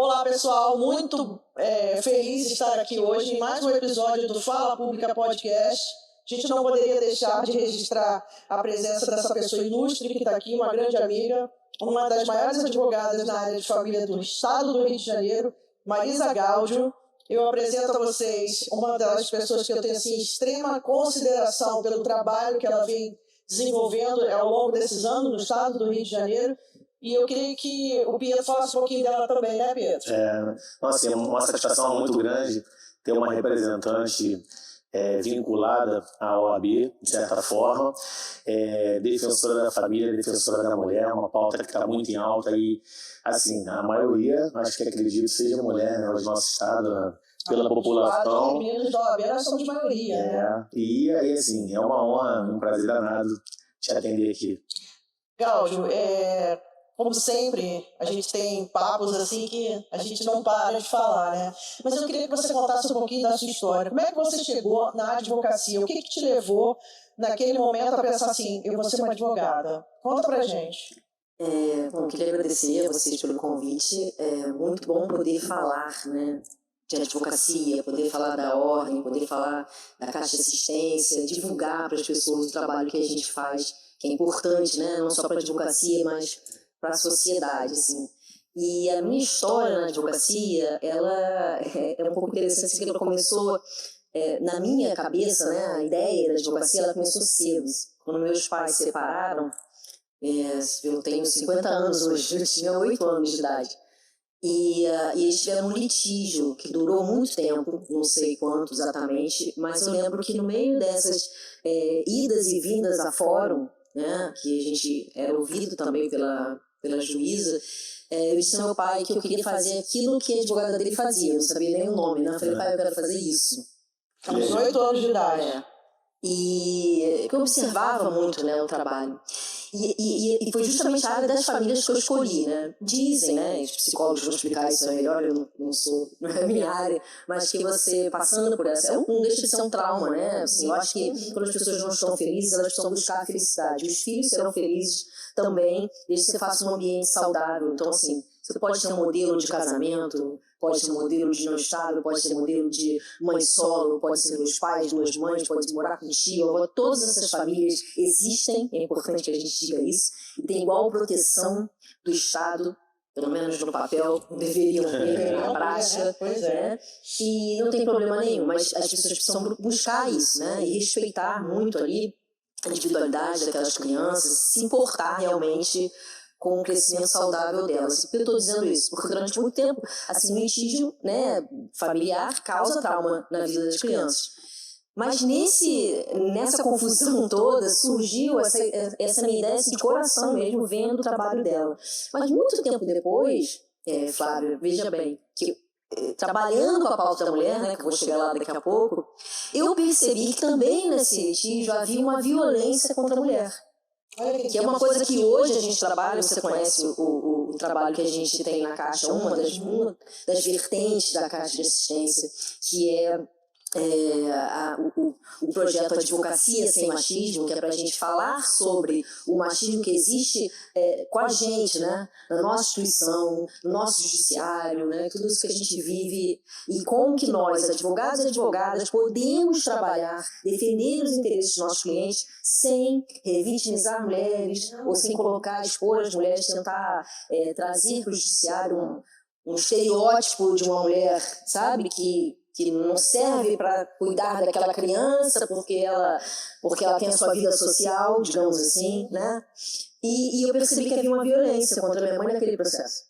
Olá, pessoal, muito feliz de estar aqui hoje em mais um episódio do Fala Pública Podcast. A gente não poderia deixar de registrar a presença dessa pessoa ilustre que está aqui, uma grande amiga, uma das maiores advogadas na área de família do estado do Rio de Janeiro, Marisa Gáudio. Eu apresento a vocês uma das pessoas que eu tenho assim, extrema consideração pelo trabalho que ela vem desenvolvendo ao longo desses anos no estado do Rio de Janeiro. E eu queria que o Pietro falasse um pouquinho dela também, né, Pietro? Nossa, é uma satisfação muito grande ter uma representante vinculada à OAB, de certa forma, defensora da família, defensora da mulher, uma pauta que está muito em alta e, assim, a maioria, acho que acredito, seja mulher, né, hoje no nosso estado, pela população. Os meninos da OAB, nós somos maioria, né? E aí, assim, é uma honra, um prazer danado te atender aqui. Gáudio, como sempre, a gente tem papos assim que a gente não para de falar, né? Mas eu queria que você contasse um pouquinho da sua história. Como é que você chegou na advocacia? O que te levou, naquele momento, a pensar assim, eu vou ser uma advogada? Conta pra gente. Bom, queria agradecer a vocês pelo convite. É muito bom poder falar, né, de advocacia, poder falar da ordem, poder falar da Caixa de Assistência, divulgar para as pessoas o trabalho que a gente faz, que é importante, né, não só para a advocacia, mas para a sociedade, assim. E a minha história na advocacia, ela é um pouco interessante, porque ela começou na minha cabeça, né, a ideia da advocacia, ela começou cedo. Quando meus pais se separaram, eu tenho 50 anos hoje, eu tinha 8 anos de idade. E eles tiveram um litígio que durou muito tempo, não sei quanto exatamente, mas eu lembro que no meio dessas idas e vindas a fórum, né, que a gente era ouvido também pela juíza, eu disse ao meu pai que eu queria fazer aquilo que a advogada dele fazia, eu não sabia nem o nome, né? Eu falei, pai, eu quero fazer isso. Aos 8 anos de idade. E eu observava muito, né, o trabalho. E foi justamente a área das famílias que eu escolhi, né? Dizem, né, os psicólogos vão explicar isso melhor, eu não é a minha área, mas que você passando por essa, não deixa de ser um trauma, né? Assim, eu acho que quando as pessoas não estão felizes, elas precisam buscar a felicidade. Os filhos serão felizes também, desde que você faça um ambiente saudável. Então, assim, você pode ser um modelo de casamento, pode ser um modelo de não estável, pode ser um modelo de mãe solo, pode ser 2 pais, 2 mães, pode morar com tio, avó. Todas essas famílias existem, é importante que a gente diga isso, e tem igual proteção do Estado, pelo menos no papel, deveriam ter na prática, né? E não tem problema nenhum, mas as pessoas precisam buscar isso, né? E respeitar muito ali a individualidade daquelas crianças, se importar realmente com o crescimento saudável delas. Por que eu estou dizendo isso? Porque durante muito tempo, assim, o litígio, né, familiar causa trauma na vida das crianças. Mas nessa confusão toda surgiu essa minha ideia assim, de coração mesmo, vendo o trabalho dela. Mas muito tempo depois, Flávia, veja bem, que trabalhando com a pauta da mulher, né, que eu vou chegar lá daqui a pouco, eu percebi que também nesse litígio havia uma violência contra a mulher. Que é uma coisa que hoje a gente trabalha, você conhece o trabalho que a gente tem na Caixa, uma das vertentes da Caixa de Assistência, que é o projeto Advocacia Sem Machismo, que é para a gente falar sobre o machismo que existe com a gente, né? Na nossa instituição, no nosso judiciário, né? Tudo isso que a gente vive e como que nós, advogados e advogadas, podemos trabalhar, defender os interesses dos nossos clientes sem revitimizar mulheres ou sem expor as mulheres, tentar trazer para o judiciário um estereótipo de uma mulher, sabe, que não serve para cuidar daquela criança porque ela tem a sua vida social, digamos assim, né? E eu percebi que havia uma violência contra a minha mãe naquele processo.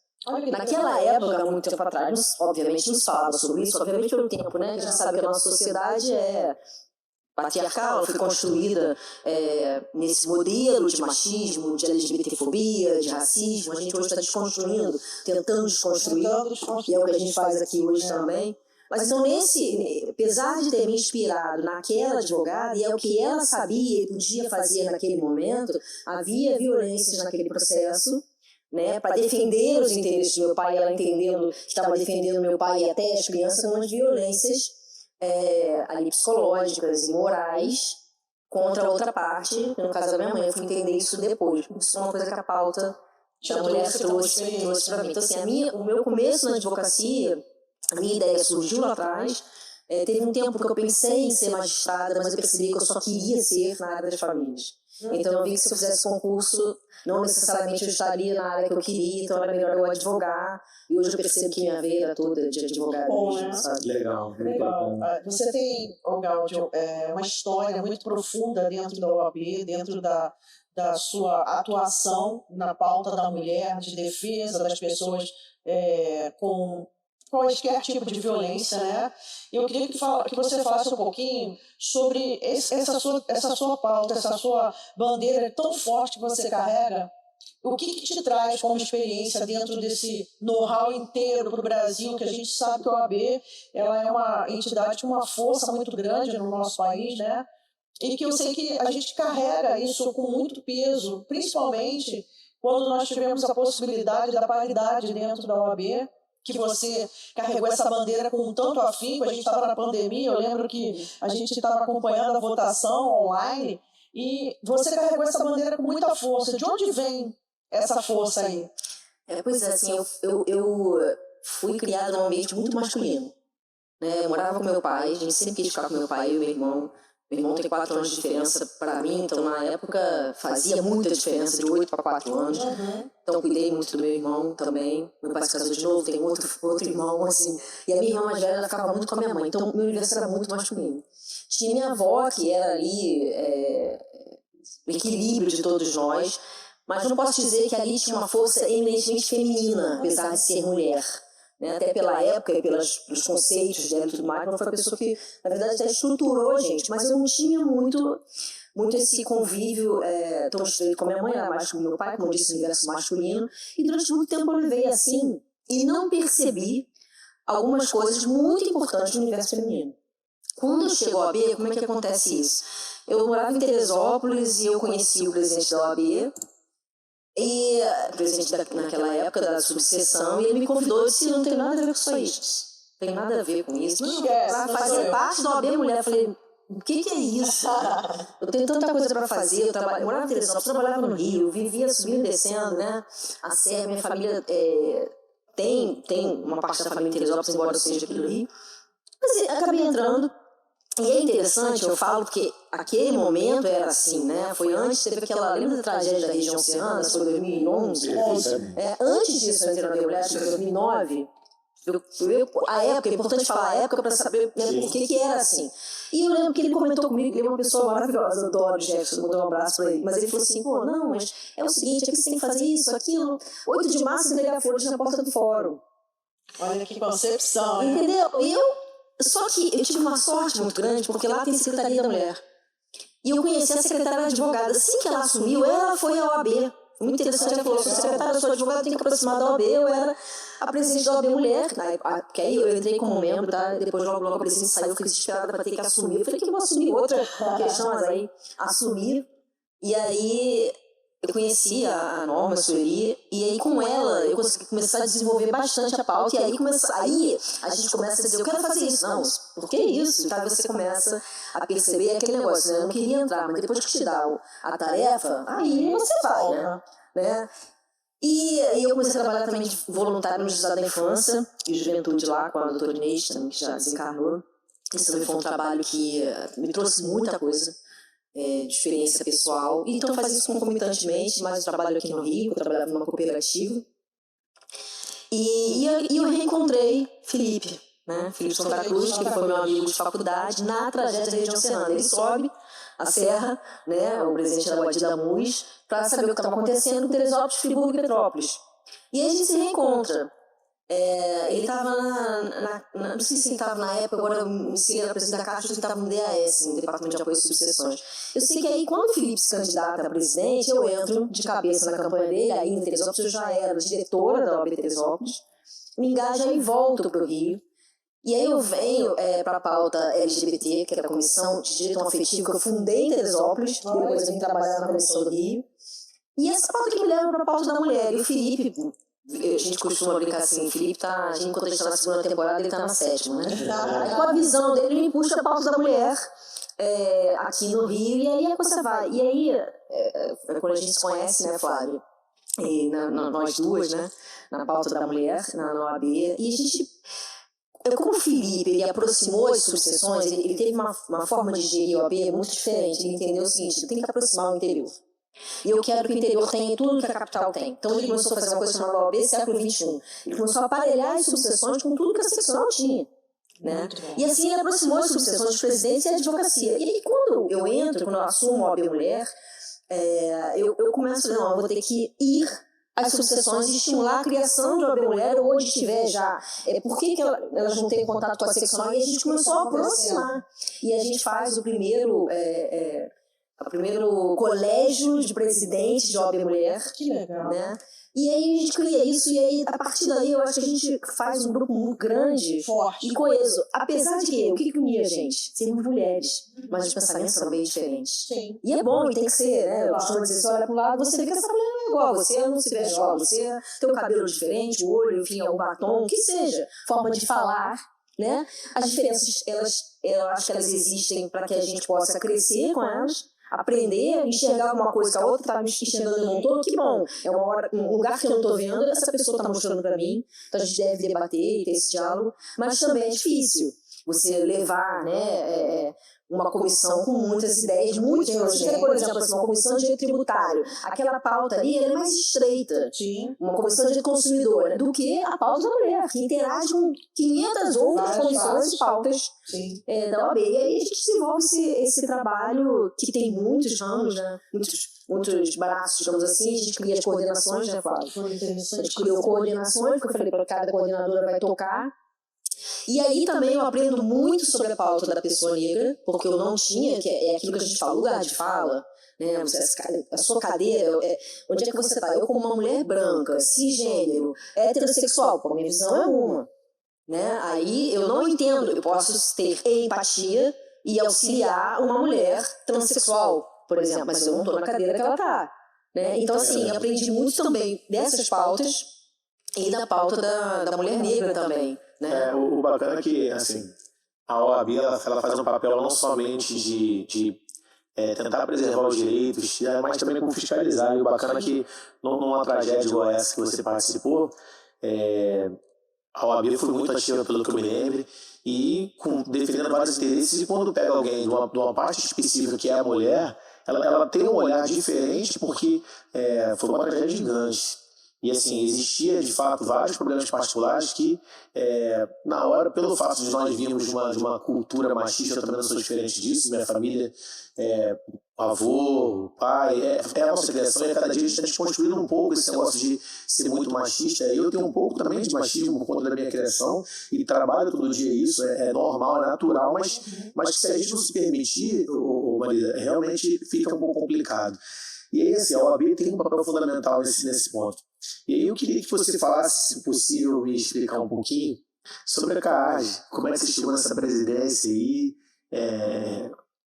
Naquela época, muito tempo atrás, obviamente não se falava sobre isso, obviamente pelo tempo, né? A gente sabe que a nossa sociedade é patriarcal, ela foi construída nesse modelo de machismo, de LGBTfobia, de racismo. A gente hoje está desconstruindo, tentando desconstruir, e é o que a gente faz aqui hoje também. Mas então, apesar de ter me inspirado naquela advogada, e é o que ela sabia e podia fazer naquele momento, havia violências naquele processo, né, para defender os interesses do meu pai, ela entendendo que estava defendendo meu pai e até as crianças, umas violências ali psicológicas e morais contra a outra parte, no caso da minha mãe. Eu fui entender isso depois, isso é uma coisa que a pauta da mulher trouxe para mim. Então, assim, o meu começo na advocacia, a minha ideia surgiu lá atrás. Teve um tempo que eu pensei em ser magistrada, mas eu percebi que eu só queria ser na área das famílias. Então eu vi que se eu fizesse concurso, não necessariamente eu estaria na área que eu queria, então era melhor eu advogar. E hoje eu percebo que minha vida toda de advogado mesmo, sabe? Legal. Você tem, Gáudio, uma história muito profunda dentro da OAB, dentro da sua atuação na pauta da mulher, de defesa das pessoas com qualquer tipo de violência, né? Eu queria que você falasse um pouquinho sobre essa sua pauta, essa sua bandeira tão forte que você carrega. O que te traz como experiência dentro desse know-how inteiro para o Brasil, que a gente sabe que a OAB ela é uma entidade com uma força muito grande no nosso país, né? E que eu sei que a gente carrega isso com muito peso, principalmente quando nós tivemos a possibilidade da paridade dentro da OAB, que você carregou essa bandeira com tanto afinco. A gente estava na pandemia, eu lembro que a gente estava acompanhando a votação online e você carregou essa bandeira com muita força. De onde vem essa força aí? Pois é, assim, eu fui criada num ambiente muito masculino, né? Eu morava com meu pai, a gente sempre quis ficar com meu pai e o meu irmão. Meu irmão tem 4 anos de diferença para mim, então na época fazia muita diferença, de 8 para 4 anos. Então cuidei muito do meu irmão também. Meu pai se casou de novo, tem outro irmão, assim. E a minha irmã mais velha, ela ficava muito com a minha mãe, então meu universo era muito masculino. Tinha minha avó, que era ali o equilíbrio de todos nós, mas eu não posso dizer que ali tinha uma força eminentemente feminina, apesar de ser mulher. Né, até pela época e pelos conceitos dela e tudo mais, ela foi a pessoa que, na verdade, até estruturou a gente, mas eu não tinha muito esse convívio tão estreito com a minha mãe, era mais com o meu pai, como eu disse, no universo masculino, e durante muito tempo eu levei assim, e não percebi algumas coisas muito importantes do universo feminino. Quando eu chego à OAB, como é que acontece isso? Eu morava em Teresópolis e eu conheci o presidente da OAB, e o presidente naquela época da subseção, e ele me convidou e disse: não tem nada a ver com isso aí, não tem nada a ver com isso. Não, para fazer parte da OAB Mulher. Eu falei: o que é isso? Eu tenho tanta coisa para fazer. Eu morava em Teresópolis, trabalhava no Rio, vivia subindo e descendo, né? A Serra, minha família tem uma parte da família em Teresópolis, embora eu seja aqui do Rio. Mas acabei entrando. E é interessante, eu falo, porque aquele momento era assim, né? Foi antes, teve aquela, lembra da tragédia da região serrana, foi 2011? Antes disso, eu entrei na Mulher, foi 2009. A época, é importante falar a época para saber, né, por que era assim. E eu lembro que ele comentou comigo, ele é uma pessoa maravilhosa, eu adoro o Jefferson, mandou um abraço para ele, mas ele falou assim: pô, não, mas é o seguinte, aqui você tem que fazer isso, aquilo, 8 de março entregar flores na porta do fórum. Olha que concepção, né? Entendeu? Só que eu tive uma sorte muito grande, porque lá tem Secretaria da Mulher. E eu conheci a secretária advogada. Assim que ela assumiu, ela foi à OAB. Muito interessante, ela falou: sou secretária, sou advogada, tenho que aproximar da OAB. Eu era a presidente da OAB Mulher, que aí eu entrei como membro, tá? Depois logo a presidente saiu, eu fiquei desesperada para ter que assumir. Eu falei que eu vou assumir outra questão, mas aí assumir. E aí eu conheci a Norma Sueli, e aí com ela eu consegui começar a desenvolver bastante a pauta, e aí a gente começa a dizer: eu quero fazer isso. Não, por que isso? Então você começa a perceber aquele negócio, né? Eu não queria entrar, mas depois que te dá a tarefa, aí você vai, né? E eu comecei a trabalhar também de voluntário no Juizado da Infância e Juventude lá, com a doutora Inês, também, que já desencarnou. Isso também foi um trabalho que me trouxe muita coisa. De experiência pessoal, então faz isso concomitantemente, mas eu trabalho aqui no Rio, eu trabalhava numa cooperativa, e eu reencontrei Felipe, né? Felipe Santa Cruz, que foi meu amigo de faculdade, na tragédia da região serrana. Ele sobe a serra, né, o presidente da Guadi da MUS, para saber o que estava acontecendo em Teresópolis, Friburgo e Petrópolis. E aí a gente se reencontra. Ele estava não sei se ele estava na época, agora se ele era presidente da Caixa, ou se ele estava no DAS, no Departamento de Apoio e Subseções. Eu sei que aí, quando o Felipe se candidata a presidente, eu entro de cabeça na campanha dele, aí em Teresópolis eu já era diretora da OAB Teresópolis, me engajo e volto para o Rio. E aí eu venho para a pauta LGBT, que era a Comissão de Direito Afetivo, que eu fundei em Teresópolis, depois eu vim trabalhar na Comissão do Rio. E essa pauta que me leva para a pauta da mulher. E o Felipe, a gente costuma brincar assim, o Felipe enquanto a gente está na 2ª temporada, ele está na 7ª, né? Aí com a visão dele, ele me puxa a pauta da mulher aqui no Rio, e aí a coisa vai. E aí, quando a gente se conhece, né, Flávio? e nós duas, né, na pauta da mulher, na OAB, e a gente, como o Felipe, ele aproximou as subseções, ele teve uma forma de gerir a OAB muito diferente, ele entendeu o seguinte, tem que aproximar o interior. E eu quero que o interior tenha tudo que a capital tem. Então ele começou a fazer uma coisa chamada OAB século XXI. Ele começou a aparelhar as subseções com tudo que a seccional tinha. Né? E assim ele aproximou as subseções de presidência e advocacia. E aí quando eu assumo a OAB Mulher, eu começo, não, eu vou ter que ir às subseções e estimular a criação de OAB Mulher, ou onde estiver já. Por que elas não têm contato com a seccional? E a gente começou a aproximar. E a gente faz o primeiro colégio de presidentes de OAB Mulher. Que legal. Né? E aí a gente cria isso, e aí a partir daí eu acho que a gente faz um grupo muito grande, forte e coeso. Apesar de que, o que unia a gente? Sermos mulheres, mas os pensamentos são bem diferentes. Sim. E é bom, e tem que ser, né? Eu costumo dizer, você olha para o lado, você vê que essa mulher não é igual, você não se veste igual, você tem o cabelo diferente, o olho, enfim, o batom, o que seja, forma de falar, né? As diferenças, eu acho que elas existem para que a gente possa crescer com elas, aprender, enxergar uma coisa que a outra está me enxergando num todo, que bom, é um lugar que eu não estou vendo, essa pessoa está mostrando para mim, então a gente deve debater e ter esse diálogo, mas também é difícil você levar, né, uma comissão com muitas ideias, muito você por exemplo, assim, uma comissão de direito tributário, aquela pauta ali ela é mais estreita, Sim. uma comissão de consumidor, do que a pauta da mulher, que interage com 500 outras comissões e pautas da OAB. E aí a gente desenvolve esse trabalho que tem muitos ramos, né? muitos braços, digamos assim, a gente cria as coordenações, né, Flávio? A gente criou coordenações, porque eu falei para cada coordenadora vai tocar. E aí também eu aprendo muito sobre a pauta da pessoa negra, porque eu não tinha, que é aquilo que a gente fala, lugar de fala, né? A sua cadeira, onde é que você está? Eu como uma mulher branca, cisgênero, heterossexual, a minha visão é uma. Né? Aí eu não entendo, eu posso ter empatia e auxiliar uma mulher transexual, por exemplo, mas eu não estou na cadeira que ela está. Né? Então assim, eu aprendi muito também dessas pautas e da pauta da mulher negra também. Né? O bacana é que, assim, a OAB ela faz um papel não somente de tentar preservar os direitos, mas também como fiscalizar. E o bacana é que, numa tragédia igual essa que você participou, a OAB foi muito ativa, pelo que eu me lembro, e defendendo vários interesses, e quando pega alguém de uma parte específica que é a mulher, ela tem um olhar diferente, porque foi uma tragédia gigante. E assim, existia de fato vários problemas particulares que, na hora, pelo fato de nós virmos de uma cultura machista, eu também não sou diferente disso, minha família, avô, pai, é a nossa criação, e a cada dia a gente está desconstruindo um pouco esse negócio de ser muito machista. Eu tenho um pouco também de machismo por conta da minha criação, e trabalho todo dia isso, é normal, é natural, mas se a gente não se permitir, Marisa, realmente fica um pouco complicado. E aí, assim, a OAB tem um papel fundamental nesse ponto. E aí eu queria que você falasse, se possível, me explicar um pouquinho sobre a CAAGE, como é que você chegou nessa presidência aí,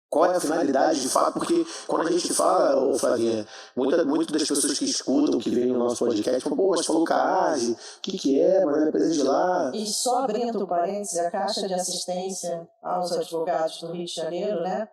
qual é a finalidade de fato, porque quando a gente fala, Flavinha, muitas das pessoas que escutam, que veem o nosso podcast, falam, pô, mas falou CAAGE, o que é, mas é presidente de lá. E só abrindo parênteses, a Caixa de Assistência aos Advogados do Rio de Janeiro, né?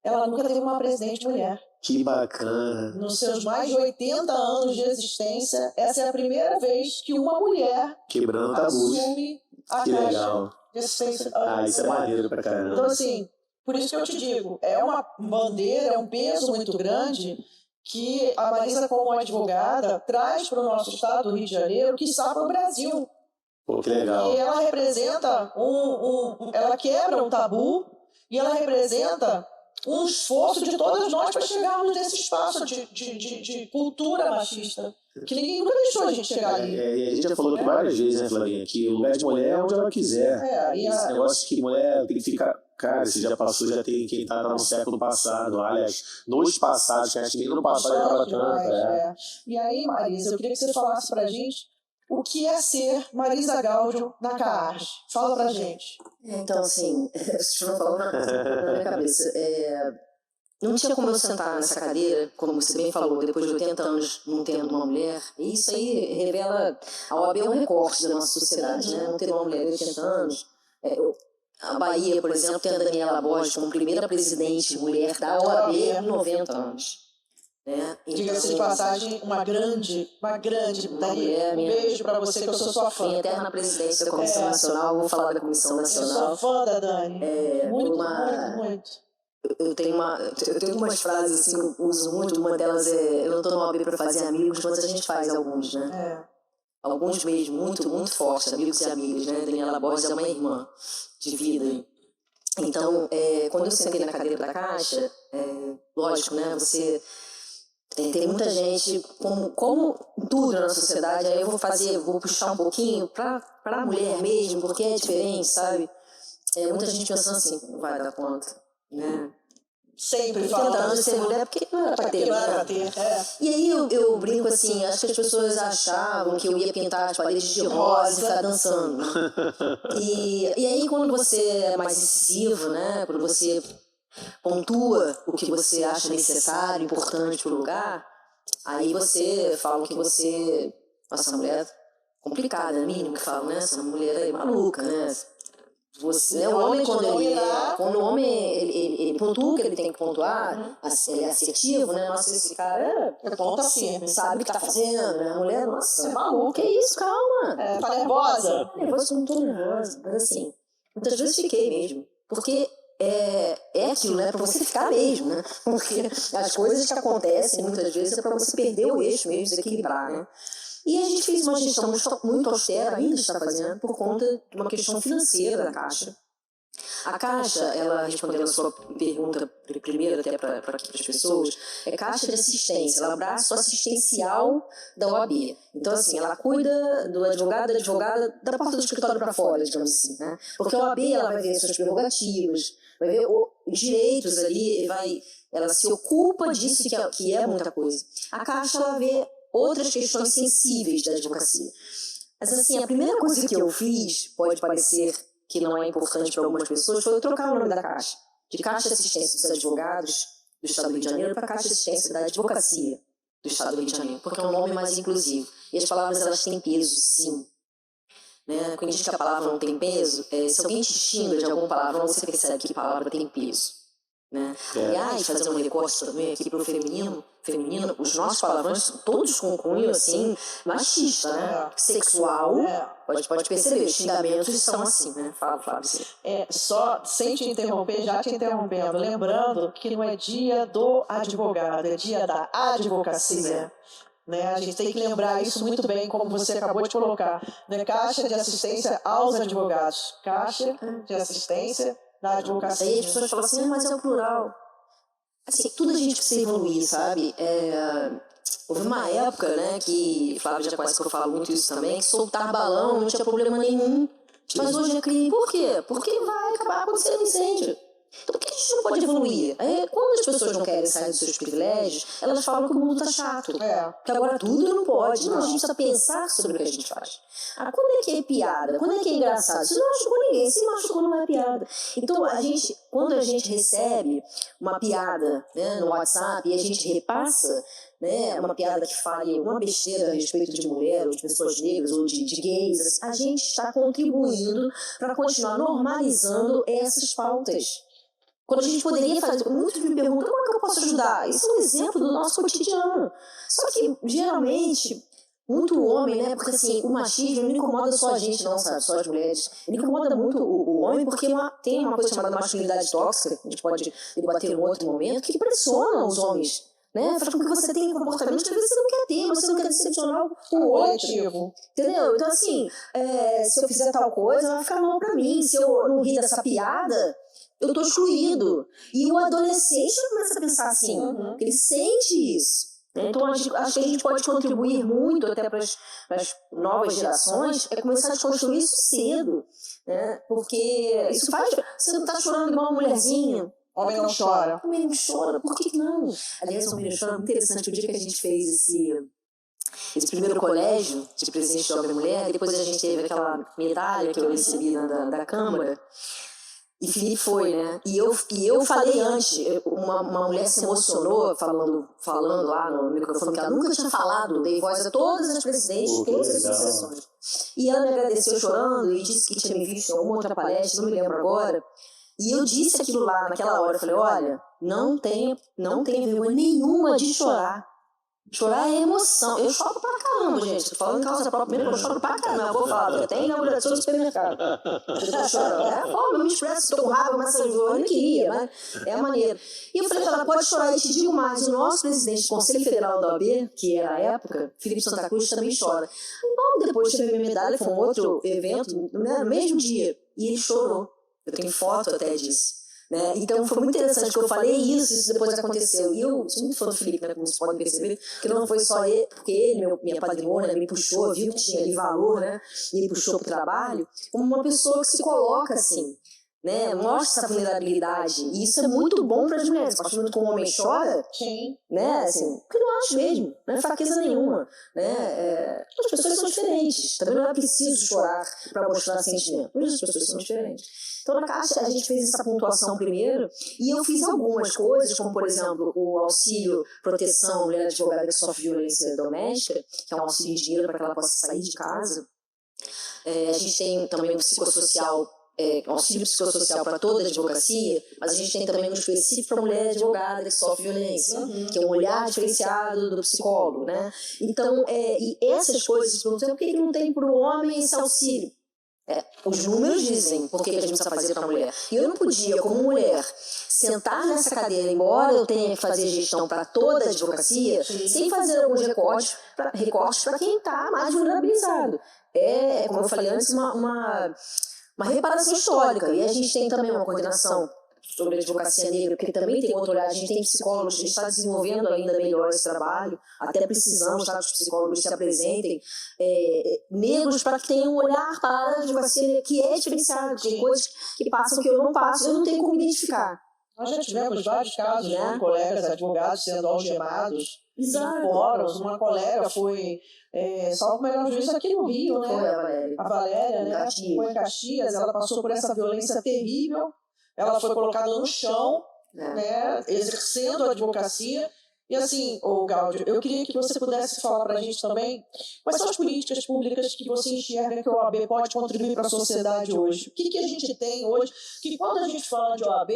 Ela nunca teve uma presidente mulher. Que bacana. Nos seus mais de 80 anos de existência, essa é a primeira vez que uma mulher quebrando tabus. Assume a que Caixa legal. de Assistência. Isso é maneiro pra caramba. Então, assim, por isso que eu te digo, é uma bandeira, é um peso muito grande que a Marisa, como advogada, traz para o nosso estado do Rio de Janeiro, que está para o Brasil. Pô, que legal. E ela representa ela quebra um tabu e ela representa um esforço de todas nós para chegarmos nesse espaço de cultura machista, que ninguém nunca deixou a gente chegar ali. E a gente já falou várias vezes, né, Flavinha, que o lugar de mulher é onde ela quiser. Esse negócio que mulher tem que ficar... Cara, se já passou, já tem quem tá no século passado, aliás, nos passados, que acho que nem no passado já estava tanto. E aí, Marisa, eu queria que você falasse pra gente o que é ser Marisa Gáudio na CAAGE. Fala pra gente. Então, assim, você não falou na minha cabeça. Não tinha como eu sentar nessa cadeira, como você bem falou, depois de 80 anos não tendo uma mulher. E isso aí revela... A OAB é um recorte da nossa sociedade, né? Não ter uma mulher de 80 anos. A Bahia, por exemplo, tem a Daniela Borges como primeira presidente mulher da OAB em 90 anos. né? Diga-se de passagem, uma grande, Dani, um beijo para você, que eu sou sua fã. Minha eterna presidência da Comissão Nacional, vou falar da Comissão Nacional. Eu sou fã da Dani, muito. Eu tenho umas frases assim que eu uso muito, uma delas é: eu não tô no OAB para fazer amigos, mas a gente faz alguns, né? Alguns mesmo, muito fortes, amigos e amigas, né? Daniela Borges é uma irmã de vida. Então, quando eu sentei na cadeira da Caixa, lógico, né? Você tem muita gente, como tudo na sociedade, aí eu vou puxar um pouquinho para a mulher mesmo, porque é diferente, sabe? Muita gente pensando assim, não vai dar conta, né? Sempre falando de ser mulher, porque não era pra ter. E aí eu brinco assim, acho que as pessoas achavam que eu ia pintar as paredes de rosa e ficar dançando. Né? E aí quando você é mais incisivo, né? Quando você pontua o que você acha necessário, importante pro lugar, aí você fala que você... Nossa, mulher complicada, é mínimo que fala, né? Essa mulher é maluca, né? Você, o homem, quando o homem ele pontua o que ele tem que pontuar, ele é assertivo, né? Nossa, esse cara ponta firme, sabe o que tá fazendo, né? A mulher, nossa, é maluco, que isso, calma. Tá nervosa? Nervosa, não tô nervosa, mas assim, muitas vezes fiquei mesmo, porque é aquilo, né? Pra você ficar mesmo, né? Porque as coisas que acontecem muitas vezes é pra você perder o eixo mesmo, desequilibrar, né? E a gente fez uma gestão muito austera, ainda está fazendo, por conta de uma questão financeira da Caixa. A Caixa, ela, respondendo a sua pergunta primeiro até para as pessoas, é Caixa de Assistência, ela é o braço assistencial da OAB. Então, assim, ela cuida do advogado, da advogada, da porta do escritório para fora, digamos assim, né? Porque a OAB, ela vai ver suas prerrogativas, vai ver os direitos ali, ela se ocupa disso, que é muita coisa. A Caixa, ela vê outras questões sensíveis da advocacia. Mas, assim, a primeira coisa que eu fiz, pode parecer que não é importante para algumas pessoas, foi eu trocar o nome da Caixa, de Caixa de Assistência dos Advogados do Estado do Rio de Janeiro para Caixa de Assistência da Advocacia do Estado do Rio de Janeiro, porque é um nome mais inclusivo. E as palavras, elas têm peso, sim. Né? Quando diz que a palavra não tem peso, se alguém te xinga de alguma palavra, você percebe que a palavra tem peso. Né? Aliás, fazer um recorte também aqui para o feminino, os nossos palavrões são todos com cunho assim, machista, né? Sexual, pode perceber, os xingamentos são assim, né? Fala você. Só, sem te interromper, já te interrompendo, lembrando que não é dia do advogado, é dia da advocacia. Né? A gente tem que lembrar isso muito bem, como você acabou de colocar, né? Caixa de Assistência aos Advogados, Caixa de Assistência da Advocacia. Aí as pessoas falam assim, mas é o plural. Assim, tudo a gente precisa evoluir, sabe? Houve uma época, né, que Flávia já conhece que eu falo muito isso também, que soltar balão não tinha problema nenhum. Mas hoje é crime. Por quê? Porque vai acabar acontecendo incêndio. Então por que a gente não pode evoluir? Quando as pessoas não querem sair dos seus privilégios, elas falam que o mundo tá chato. Que agora tudo não pode. Não, a gente precisa pensar sobre o que a gente faz. Quando é que é piada? Quando é que é engraçado? Se não machucou ninguém, se machucou não é piada. Então, quando a gente recebe uma piada, né, no WhatsApp e a gente repassa, né, uma piada que fale uma besteira a respeito de mulher, ou de pessoas negras, ou de gays, a gente está contribuindo para continuar normalizando essas pautas. Quando a gente poderia fazer, muitos me perguntam, como é que eu posso ajudar? Isso é um exemplo do nosso cotidiano. Só que, geralmente, muito homem, né? Porque, assim, o machismo não incomoda só a gente, não, sabe? Só as mulheres. Ele incomoda muito o homem porque tem uma coisa chamada masculinidade tóxica, que a gente pode debater em um outro momento, que pressiona os homens, né? Faz com que você tenha comportamentos que às vezes você não quer ter, você não quer decepcionar o outro. Entendeu? Então, assim, se eu fizer tal coisa, vai ficar mal pra mim. Se eu não rir dessa piada, eu tô excluído. E o adolescente começa a pensar assim, ele sente isso. Então, acho que a gente pode contribuir muito até para as novas gerações, começar a desconstruir isso cedo. Né? Porque isso faz... Você não tá chorando igual uma mulherzinha. Homem não chora. Homem não chora, por que não? Aliás, o homem não chora, interessante, o dia que a gente fez esse primeiro colégio de presente de homem e mulher, depois a gente teve aquela medalha que eu recebi da Câmara, e Felipe foi, né? E eu falei antes, uma mulher se emocionou falando lá no microfone, que ela nunca tinha falado, dei voz a todas as presidentes, todas as sucessões. E ela me agradeceu chorando e disse que tinha me visto em alguma outra palestra, não me lembro agora. E eu disse aquilo lá naquela hora, eu falei, olha, não tenha vergonha nenhuma de chorar. Chorar é emoção. Eu choro pra caramba, gente. Tô falando em causa própria mesmo, eu choro pra caramba. Eu vou falar, tem inauguração do supermercado. Eu tô chorando. Eu me expresso, tô com raiva, mas eu nem queria, mas é a maneira. E eu falei pra ela, pode chorar, e te digo mais, o nosso presidente do Conselho Federal da OAB, que era a época, Felipe Santa Cruz, também chora. E logo depois teve minha medalha, foi um outro evento, né, no mesmo dia, e ele chorou. Eu tenho foto até disso. Né? Então foi muito interessante que eu falei isso depois aconteceu. E eu sou muito fã do Felipe, né, como vocês podem perceber, que não foi só ele, porque ele, minha patrimônia, me puxou, viu que tinha ali valor, né, e me puxou para o trabalho, como uma pessoa que se coloca assim, né, mostra essa vulnerabilidade. E isso é muito bom para as mulheres. A partir do momento que um homem chora, né, assim, porque não acho mesmo, não é fraqueza nenhuma. Né, as pessoas são diferentes, também não é preciso chorar para mostrar sentimento, mas as pessoas são diferentes. Então, na Caixa, a gente fez essa pontuação primeiro, e eu fiz algumas coisas, como, por exemplo, o auxílio proteção à mulher advogada que sofre violência doméstica, que é um auxílio de dinheiro para que ela possa sair de casa. A gente tem também o psicossocial, auxílio psicossocial para toda a advocacia, mas a gente tem também um específico para mulher advogada que sofre violência, que é um olhar diferenciado do psicólogo, né? Então, e essas coisas, por que não tem para o homem esse auxílio? Os números dizem por que a gente precisa fazer para a mulher. E eu não podia, como mulher, sentar nessa cadeira, embora eu tenha que fazer gestão para toda a advocacia, sem fazer alguns recortes para quem está mais vulnerabilizado. Como eu falei antes, uma reparação histórica. E a gente tem também uma coordenação sobre a advocacia negra, porque também tem outro olhar, a gente tem psicólogos, a gente está desenvolvendo ainda melhor esse trabalho, até precisamos que os psicólogos se apresentem negros para que tenham um olhar para a advocacia que é diferenciado, tem coisas que passam que eu não passo, eu não tenho como identificar. Nós já tivemos vários casos, né, de colegas advogados sendo algemados em fóruns. Uma colega foi só o melhor juiz aqui no Rio, né? A Valéria, né? Foi em Caxias, ela passou por essa violência terrível. Ela foi colocada no chão, né, exercendo a advocacia. E assim, Gáudio, eu queria que você pudesse falar para a gente também quais são as políticas públicas que você enxerga que a OAB pode contribuir para a sociedade hoje. O que a gente tem hoje? Que quando a gente fala de OAB,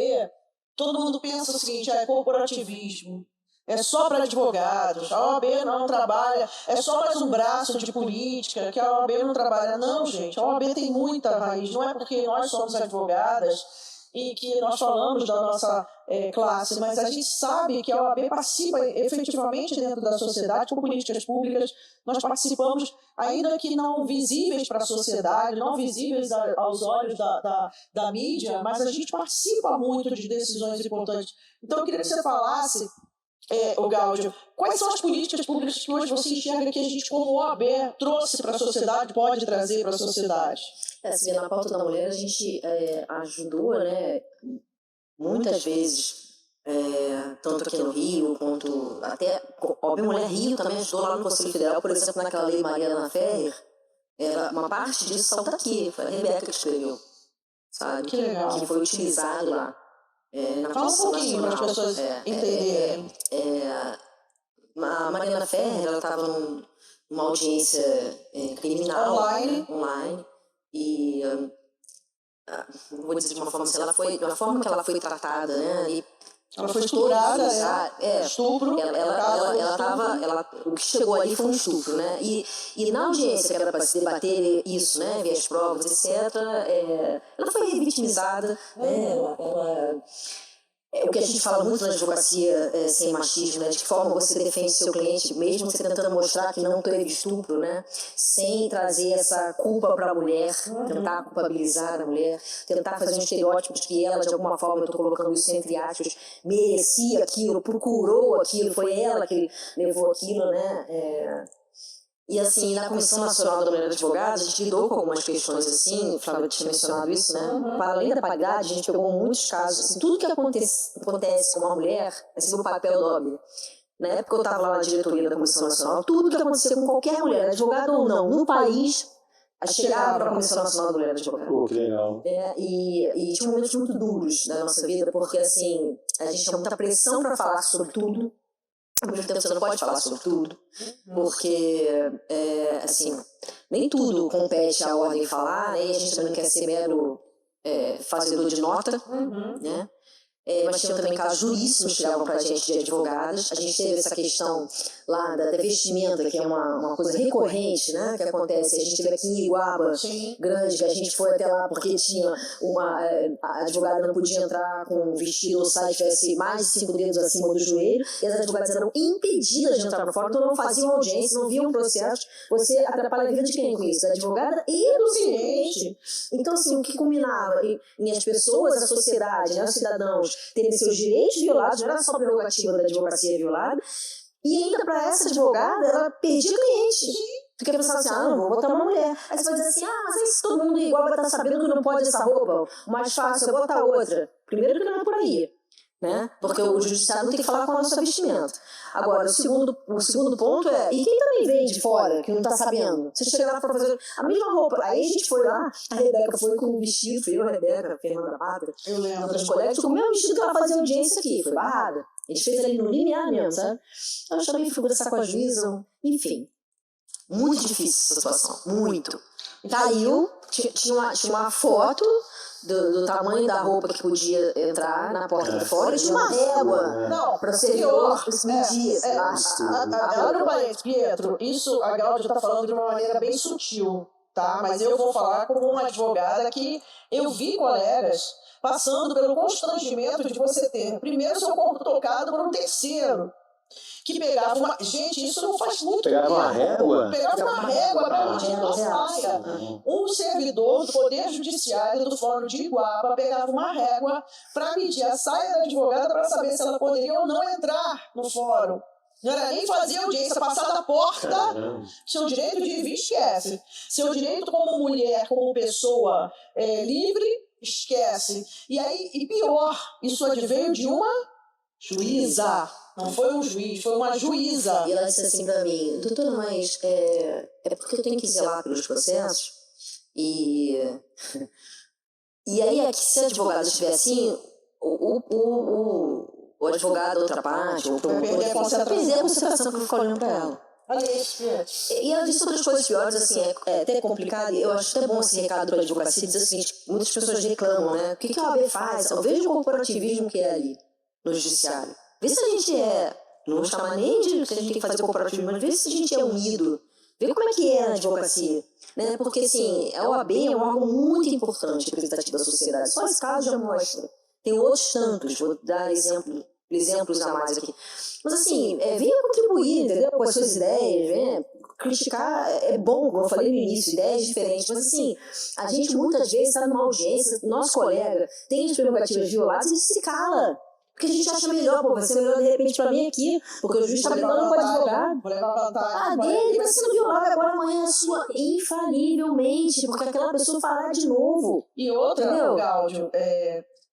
todo mundo pensa o seguinte, é corporativismo, é só para advogados, a OAB não trabalha, é só mais um braço de política, que a OAB não trabalha. Não, gente, a OAB tem muita raiz, não é porque nós somos advogadas e que nós falamos da nossa classe, mas a gente sabe que a OAB participa efetivamente dentro da sociedade com políticas públicas. Nós participamos, ainda que não visíveis para a sociedade, não visíveis aos olhos da mídia, mas a gente participa muito de decisões importantes. Então eu queria que você falasse, Gáudio, quais são as políticas públicas que hoje você enxerga que a gente, como OAB, trouxe para a sociedade, pode trazer para a sociedade? Se vê na pauta da mulher, a gente ajudou, né, muitas vezes, tanto aqui no Rio, quanto até, OAB Mulher Rio também ajudou lá no Conselho Federal, por exemplo, naquela lei Mariana Ferrer, uma parte disso salta aqui, foi a Rebeca que escreveu, sabe? Que legal. Que foi utilizado lá. Fala um pouquinho para as pessoas entenderem. A Mariana Ferrer, ela estava numa audiência criminal online, e vou dizer de uma forma, da forma que ela foi tratada, né? Ela foi estuprada, estupro. O que chegou ali foi um estupro, né? E na audiência que era para se debater isso, né? Ver as provas, etc. Ela foi revitimizada, né? O que a gente fala muito na advocacia sem machismo, né? De que forma você defende seu cliente, mesmo você tentando mostrar que não teve estupro, né? Sem trazer essa culpa para a mulher, tentar culpabilizar a mulher, tentar fazer um estereótipo de que ela, de alguma forma, eu estou colocando isso entre aspas, merecia aquilo, procurou aquilo, foi ela que levou aquilo, né? E assim, na Comissão Nacional da Mulher Advogada, a gente lidou com algumas questões assim, o Flávio tinha mencionado isso, né? Para além da paridade, a gente pegou muitos casos, assim, tudo que acontece com uma mulher, assim, no papel do OAB. Na época eu estava lá na diretoria da Comissão Nacional, tudo que acontecia com qualquer mulher, advogada ou não, no país, chegava para a Comissão Nacional da Mulher Advogada. Pô, que legal. E tinha momentos muito duros na nossa vida, porque assim, a gente tinha muita pressão para falar sobre tudo. Ao mesmo tempo, você não pode falar sobre tudo, porque, assim, nem tudo compete à ordem falar, né? E a gente também não quer ser mero fazedor de nota, né? Mas tinha também casos duríssimos que chegavam pra gente de advogadas. A gente teve essa questão lá da vestimenta, que é uma coisa recorrente, né, que acontece. A gente teve aqui em Iguaba, Grande, que a gente foi até lá porque tinha a advogada não podia entrar com um vestido ou saia que tivesse mais de 5 dedos acima do joelho, e as advogadas eram impedidas de entrar no fórum, então não faziam audiência, não viam processo. Você atrapalha a vida de quem com isso? Da advogada e do cliente. Então, assim, o que culminava em as pessoas, a sociedade, né, os cidadãos, terem seus direitos violados, não era só a prerrogativa da advocacia violada, e ainda para essa advogada, ela perdia cliente. Porque pensava assim, não vou botar uma mulher. Aí você vai dizer assim, mas aí se todo mundo igual vai estar sabendo que não pode essa roupa, o mais fácil é botar outra. Primeiro que não é por aí, né? Porque o judiciário não tem que falar com a nossa vestimenta. Agora, o segundo ponto e quem também vem de fora, que não está sabendo? Você chega lá para fazer a mesma roupa. Aí a gente foi lá, a Rebeca foi com um vestido, foi eu, a Rebeca, a Fernanda Pátria, eu lembro. Outras colegas, com o mesmo vestido que ela fazia audiência aqui, foi barrada. A gente fez ali no limiar mesmo, sabe? Eu também fui conversar com a juíza, enfim. Muito difícil essa situação, muito. Caiu, tinha uma foto do tamanho da roupa que podia entrar na porta de fora, e tinha uma régua. Não, para ser pior, medir. Olha o parênteses, Pietro, isso a Gáudia está falando de uma maneira bem sutil, tá? Mas eu vou falar como uma advogada que eu vi colegas passando pelo constrangimento de você ter primeiro seu corpo tocado por um terceiro, que pegava uma... Gente, isso não faz muito tempo. Pegava uma régua? Pegava uma régua para medir uma saia. Um servidor do Poder Judiciário do Fórum de Iguaba pegava uma régua para medir a saia da advogada para saber se ela poderia ou não entrar no fórum. Não era nem fazer audiência, passar da porta. Seu direito de vir, esquece. Seu direito como mulher, como pessoa livre, esquece. E pior, isso adveio de uma juíza. Não foi um juiz, foi uma juíza. E ela disse assim pra mim, doutora, mas é porque eu tenho que zelar pelos processos. E aí é que se a advogada estiver assim, o advogado da outra parte, ou o promotor, vai perder a concentração que eu fico olhando pra ela. E ela disse outras coisas piores, assim, é até complicado. Eu acho até bom esse recado para a advocacia, dizer o seguinte, muitas pessoas reclamam, né? O que a OAB faz? Eu vejo o corporativismo que é ali, no judiciário. Vê se a gente não vou chamar nem de que a gente tem que fazer corporativismo, mas vê se a gente é unido. Vê como é que é a advocacia. Né? Porque, assim, a OAB é um órgão muito importante representativo da sociedade. Só esse caso já mostra. Tem outros tantos, vou dar exemplos a mais aqui. Mas, assim, venha contribuir, entendeu? Com as suas ideias, venha criticar, é bom, como eu falei no início, ideias diferentes, mas, assim, a gente muitas vezes está numa audiência, nosso colega tem as prerrogativas violadas e a gente se cala. Porque a gente acha melhor, vai ser melhor de repente pra mim aqui, porque o juiz está brigando com o advogado. Dele vai sendo violado agora amanhã a sua, infalivelmente, porque aquela pessoa fará de novo. E outra, Gáudio,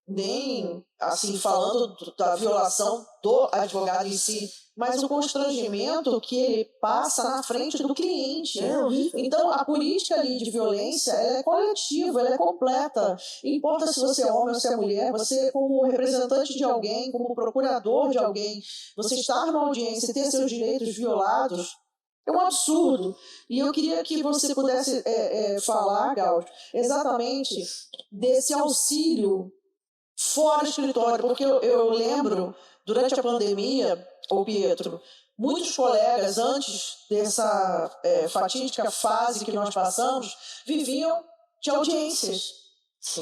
nem assim falando da violação do advogado em si, mas o constrangimento que ele passa na frente do cliente. Então, a política ali de violência, ela é coletiva, ela é completa. Não importa se você é homem ou se é mulher, você como representante de alguém, como procurador de alguém, você estar numa audiência e ter seus direitos violados, é um absurdo. E eu queria que você pudesse falar, Gáudio, exatamente desse auxílio fora do escritório, porque eu lembro, durante a pandemia, Pietro, muitos colegas, antes dessa fatídica fase que nós passamos, viviam de audiências.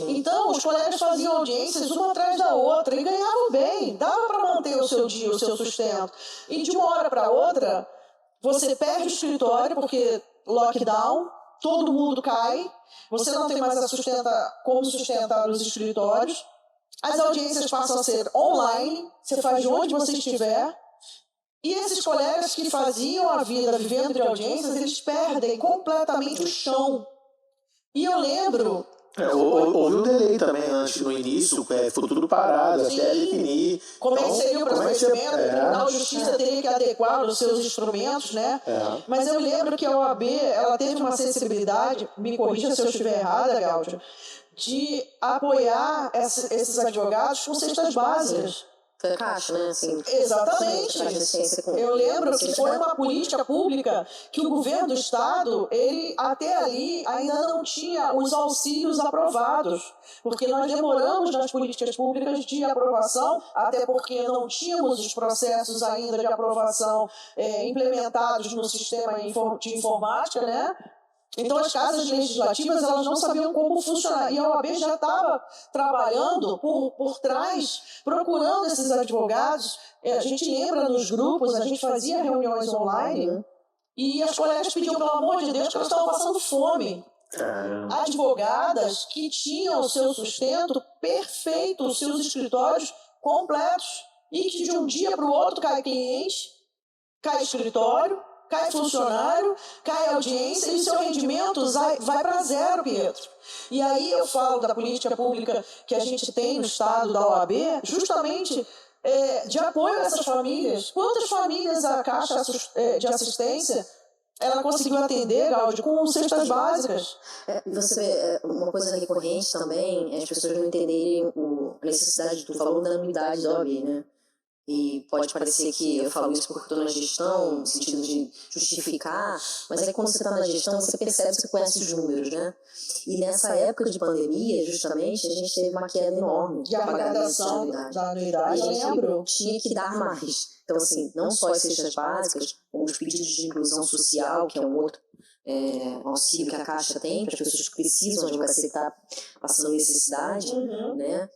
Então, os colegas faziam audiências uma atrás da outra e ganhavam bem, dava para manter o seu dia, o seu sustento. E de uma hora para outra, você perde o escritório, porque lockdown, todo mundo cai, você não tem mais como sustentar os escritórios, as audiências passam a ser online, você faz de onde você estiver, e esses colegas que faziam a vida vivendo de audiências, eles perdem completamente o chão. E eu lembro... houve um delay também antes, no início, foi tudo parado, até definir. Como é que seria o procedimento? O Tribunal de Justiça teria que adequar os seus instrumentos, né? Mas eu lembro que a OAB, ela teve uma sensibilidade, me corrija se eu estiver errada, Gáudio, de apoiar esses advogados com cestas básicas. Foi a Caixa, né? Assim, Exatamente. Eu lembro que foi uma política pública que o governo do Estado, ele até ali ainda não tinha os auxílios aprovados, porque nós demoramos nas políticas públicas de aprovação, até porque não tínhamos os processos ainda de aprovação implementados no sistema de informática, né? Então, as casas legislativas, elas não sabiam como funcionar. E a OAB já estava trabalhando por trás, procurando esses advogados. A gente lembra nos grupos, a gente fazia reuniões online e as colegas pediam, pelo amor de Deus, que elas estavam passando fome. Advogadas que tinham o seu sustento perfeito, os seus escritórios completos, e que de um dia para o outro cai cliente, cai escritório, cai funcionário, cai audiência e seu rendimento vai para zero, Pietro. E aí eu falo da política pública que a gente tem no Estado, da OAB, justamente de apoio a essas famílias. Quantas famílias a Caixa de Assistência ela conseguiu atender, Gáudio, com cestas básicas? Você vê, uma coisa recorrente também é as pessoas não entenderem a necessidade, tu falou da anuidade da OAB, né? E pode parecer que eu falo isso porque estou na gestão, no sentido de justificar, mas é que quando você está na gestão, você percebe, você conhece os números, né? E nessa época de pandemia, justamente, a gente teve uma queda enorme de arrecadação da anuidade. E a gente tinha que dar mais. Então, assim, não só as cestas básicas, como os pedidos de inclusão social, que é um outro auxílio que a Caixa tem para as pessoas que precisam, a advocacia que está passando necessidade, né?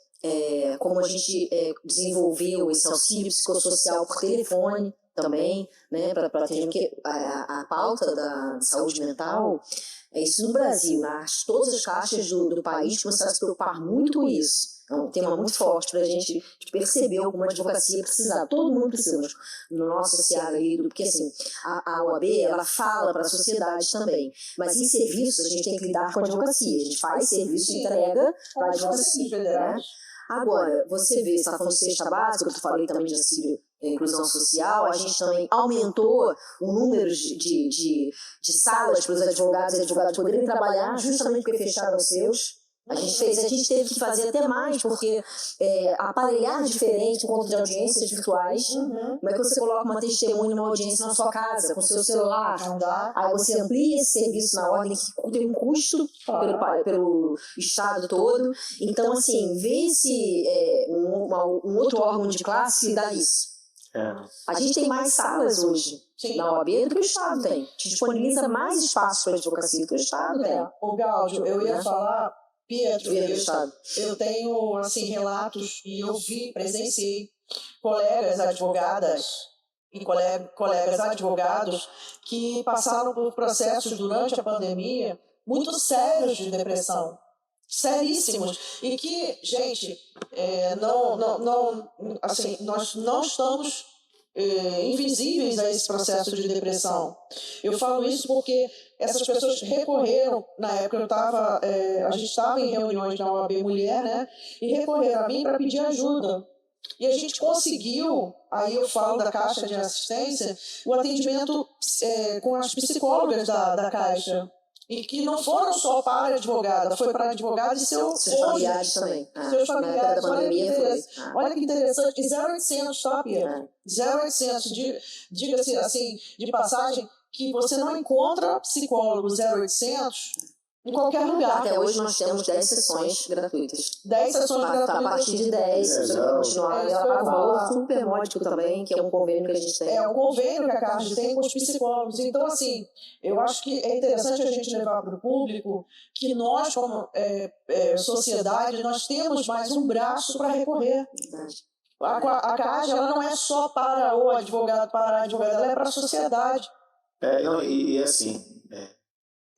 Como a gente desenvolveu esse auxílio psicossocial por telefone também, né, para atender a pauta da saúde mental, isso no Brasil, todas as caixas do país começaram a se preocupar muito com isso. É um tema muito forte para a gente perceber como a advocacia precisava. Todo mundo precisa, no nosso associado ali, porque assim, a OAB, ela fala para a sociedade também, mas em serviços a gente tem que lidar com a advocacia, a gente faz serviço e entrega para a advocacia, né? Agora, você vê, você está falando de cesta básica, eu falei também de auxílio inclusão social, a gente também aumentou o número de salas para os advogados e advogadas poderem trabalhar, justamente porque fecharam os seus. A gente teve que fazer até mais, porque aparelhar diferente encontro de audiências virtuais. Como é que você coloca uma testemunha numa audiência na sua casa, com o seu celular? Aí você amplia esse serviço na ordem, que tem um custo pelo Estado todo. Então, assim, vê se um outro órgão de classe dá isso. A gente tem mais salas hoje na OAB do que o Estado tem. A gente disponibiliza mais espaço para a advocacia do que o Estado tem. Ô, Gáudio, eu ia falar, Pietro, eu tenho assim, relatos e eu presenciei colegas advogadas e colegas advogados que passaram por processos durante a pandemia muito sérios de depressão. Seríssimos. E que, gente, assim, nós não estamos invisíveis a esse processo de depressão. Eu falo isso porque essas pessoas recorreram, na época a gente estava em reuniões na OAB Mulher, né? E recorreram a mim para pedir ajuda. E a gente conseguiu, aí eu falo da Caixa de Assistência, o atendimento com as psicólogas da Caixa. E que não foram só para a advogada, foi para a advogada e seus familiares também. Seus familiares. Olha que interessante. 0800, tá, Pedro? 0800. Diga-se assim, de passagem, que você não encontra psicólogo 0800 em qualquer lugar. Até hoje nós temos 10 sessões gratuitas. 10 sessões gratuitas. A partir de 10, se você continuar. Ela paga um valor super módico também, que é um convênio que a gente tem. É um convênio que a Caixa tem com os psicólogos. Então, assim, eu acho que é interessante a gente levar para o público que nós, como sociedade, nós temos mais um braço para recorrer. A Caixa, ela não é só para o advogado, ela é para a sociedade. E assim...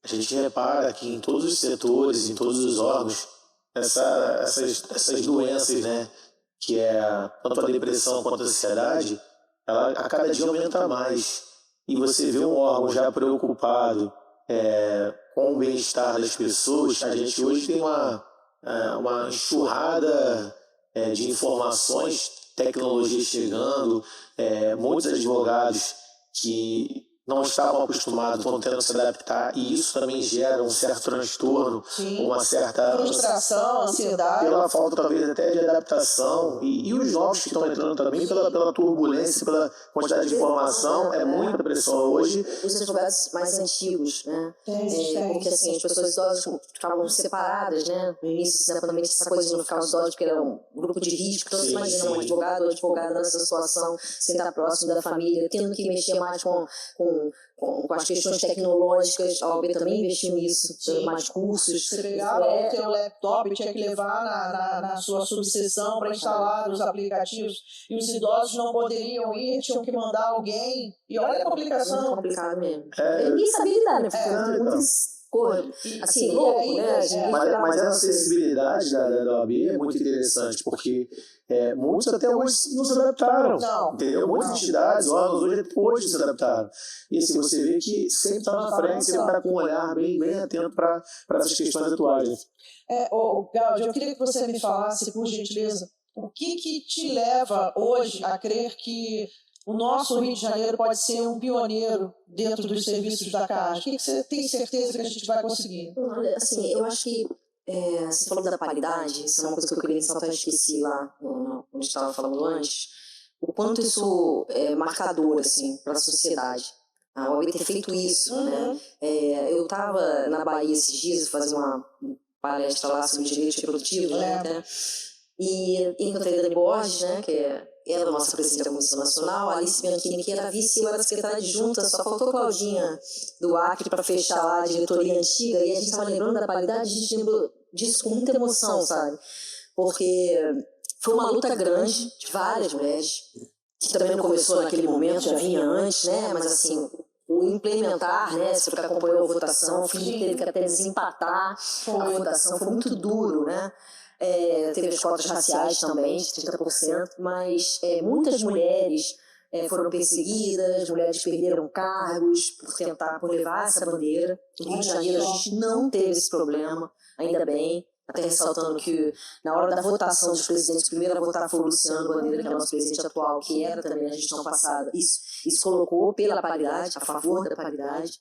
A gente repara que em todos os setores, em todos os órgãos, essas doenças, né, que tanto a depressão quanto a ansiedade, ela a cada dia aumenta mais. E você vê um órgão já preocupado com o bem-estar das pessoas. A gente hoje tem uma enxurrada de informações, tecnologia chegando, muitos advogados que não estavam acostumados, estão tendo que se adaptar, e isso também gera um certo transtorno, uma certa frustração, ansiedade. Pela falta, talvez, até de adaptação, e os novos que estão entrando também, pela turbulência, pela quantidade de informação, é muita pressão hoje. Os advogados mais antigos, né? Porque, assim, as pessoas idosas ficavam separadas, né? No início da pandemia, essa coisa de não ficar os idosos, porque era um grupo de risco, então você imagina um advogado ou advogada nessa situação, sem estar próximo da família, tendo que mexer mais com as questões tecnológicas. A OAB também investiu nisso, dando mais cursos. Você pegava o teu laptop e tinha que levar na sua subseção para instalar os aplicativos, e os idosos não poderiam ir, tinham que mandar alguém, e olha a complicação. Muito complicado mesmo. Ninguém sabia lidar, né? Porque muitas assim, louco, né? Mas essa acessibilidade da OAB é muito interessante, porque muitos até hoje não se adaptaram, entendeu? Muitas entidades, órgãos hoje se adaptaram. E assim, você vê que sempre está na frente, sempre está com um olhar bem atento para essas questões atuais. Gáudio, eu queria que você me falasse, por gentileza, o que te leva hoje a crer que o nosso Rio de Janeiro pode ser um pioneiro dentro dos serviços da CAAJ? O que você tem certeza que a gente vai conseguir? Olha, assim, eu acho que você falou da paridade, isso é uma coisa que eu queria ressaltar, esqueci lá, onde estava falando antes, o quanto isso é marcador, assim, para a sociedade. A OAB ter feito isso, né? Eu estava na Bahia esses dias, fazendo uma palestra lá sobre direitos reprodutivos, né? E encontrei a Dani Borges, né, que é a nossa presidente da Comissão Nacional, a Alice Bianchini, que era vice, eu era secretária adjunta, só faltou a Claudinha do Acre para fechar lá a diretoria antiga, e a gente estava lembrando da paridade, a gente lembrou disso com muita emoção, sabe? Porque foi uma luta grande de várias mulheres, que também não começou naquele momento, já vinha antes, né, mas assim, o implementar, né, se você acompanhou a votação, o fim teve que até desempatar a votação, foi muito duro, né? Teve as cotas raciais também, de 30%, mas muitas mulheres foram perseguidas, mulheres perderam cargos por levar essa bandeira. No Rio de Janeiro a gente não teve esse problema, ainda bem. Até ressaltando que na hora da votação dos presidentes, o primeiro a votar foi o Luciano Bandeira, que é o nosso presidente atual, que era também na gestão passada. Isso colocou pela paridade, a favor da paridade.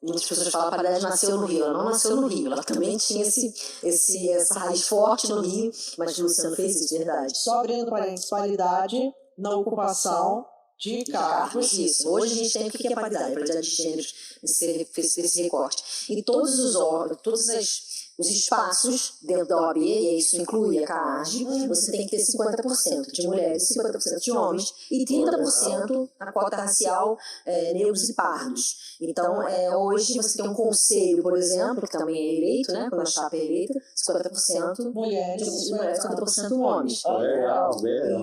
Muitas pessoas falam que a paridade nasceu no Rio, ela não nasceu no Rio, ela também tinha essa raiz forte no Rio, mas o Luciano fez isso, verdade. Só abrindo parênteses, paridade na ocupação de cargos. Isso. Hoje a gente tem o que é paridade? A paridade de gêneros, esse recorte. E todos os órgãos, os espaços dentro da OAB, e isso inclui a CAAJ, você tem que ter 50% de mulheres, 50% de homens e 30% a cota racial negros e pardos. Então, hoje você tem um conselho, por exemplo, que também é eleito, né, quando a chapa é eleita, 50% mulheres, 50% homens. Legal.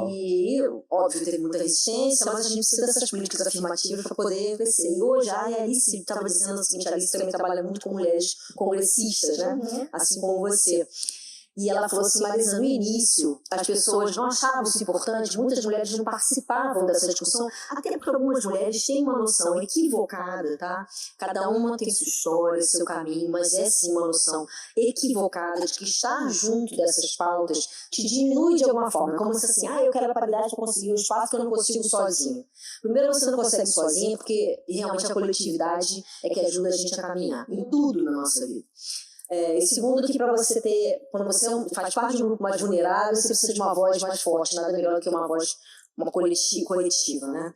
E, óbvio, teve muita resistência, mas a gente precisa dessas políticas afirmativas para poder crescer. E hoje a Alice estava dizendo o seguinte, a Alice também trabalha muito com mulheres congressistas, né? Assim como você. E ela falou assim, Marisa, no início as pessoas não achavam isso importante, muitas mulheres não participavam dessa discussão, até porque algumas mulheres têm uma noção equivocada, tá? Cada uma tem sua história, seu caminho, mas é sim uma noção equivocada de que estar junto dessas pautas te diminui de alguma forma, como se assim, eu quero a paridade para conseguir um espaço que eu não consigo sozinho. Primeiro, você não consegue sozinho, porque realmente a coletividade é que ajuda a gente a caminhar em tudo na nossa vida. E segundo, que para você ter, quando você faz parte de um grupo mais vulnerável, você precisa de uma voz mais forte, nada melhor do que uma voz coletiva, né?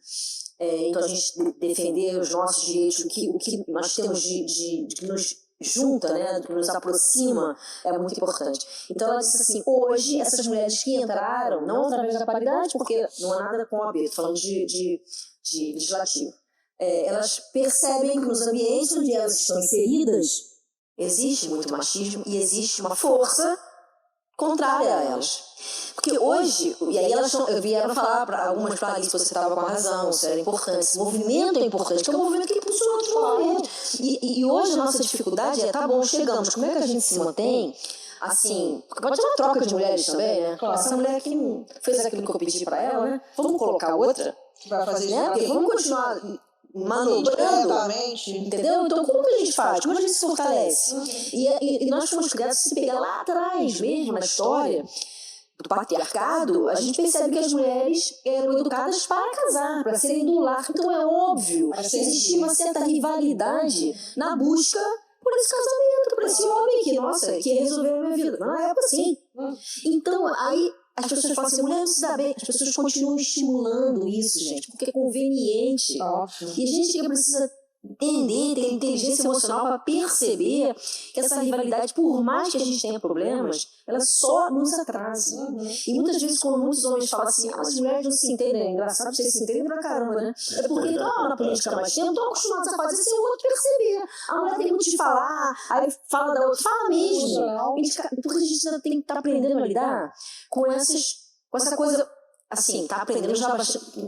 Então a gente defender os nossos direitos, o que nós temos de que nos junta, né, que nos aproxima, é muito importante. Então ela disse assim, hoje essas mulheres que entraram, não através da paridade, porque não há nada com a OAB, estou falando de legislativo, elas percebem que nos ambientes onde elas estão inseridas, existe muito machismo e existe uma força contrária a elas. Porque hoje, e aí eu vi ela falar para algumas para ali, se você estava com a razão, se era importante, esse movimento é importante, que é um movimento que impulsiona outros movimentos. E hoje a nossa dificuldade é, tá bom, chegamos, como é que a gente se mantém? Assim, pode ter uma troca de mulheres também, né? Claro. Essa mulher que fez aquilo que eu pedi para ela, né? Vamos colocar outra? Vai fazer isso, porque vamos continuar manobrando, entendeu? Então como que a gente faz? Como a gente se fortalece? E nós fomos criados, se pegar lá atrás mesmo na história, do patriarcado, a gente percebe que as mulheres eram educadas para casar, para serem do lar. Então é óbvio que existia uma certa rivalidade na busca por esse casamento, por esse homem que, nossa, que resolveu a minha vida. Não é assim. Então, aí as pessoas falam assim, mulher não se dá bem. As pessoas continuam estimulando isso, gente, porque é conveniente. Óbvio. E a gente que precisa entender, ter inteligência emocional para perceber que essa rivalidade, por mais que a gente tenha problemas, ela só nos atrasa. E muitas vezes, quando muitos homens falam assim, mas as mulheres não se entendem, é engraçado, vocês se entendem pra caramba, né? É porque estão na política há mais tempo, estão acostumados a fazer sem o outro perceber. A mulher tem muito de falar, aí fala da outra, fala mesmo. Porque a gente ainda tem que estar aprendendo a lidar com essa coisa. Assim, tá aprendendo já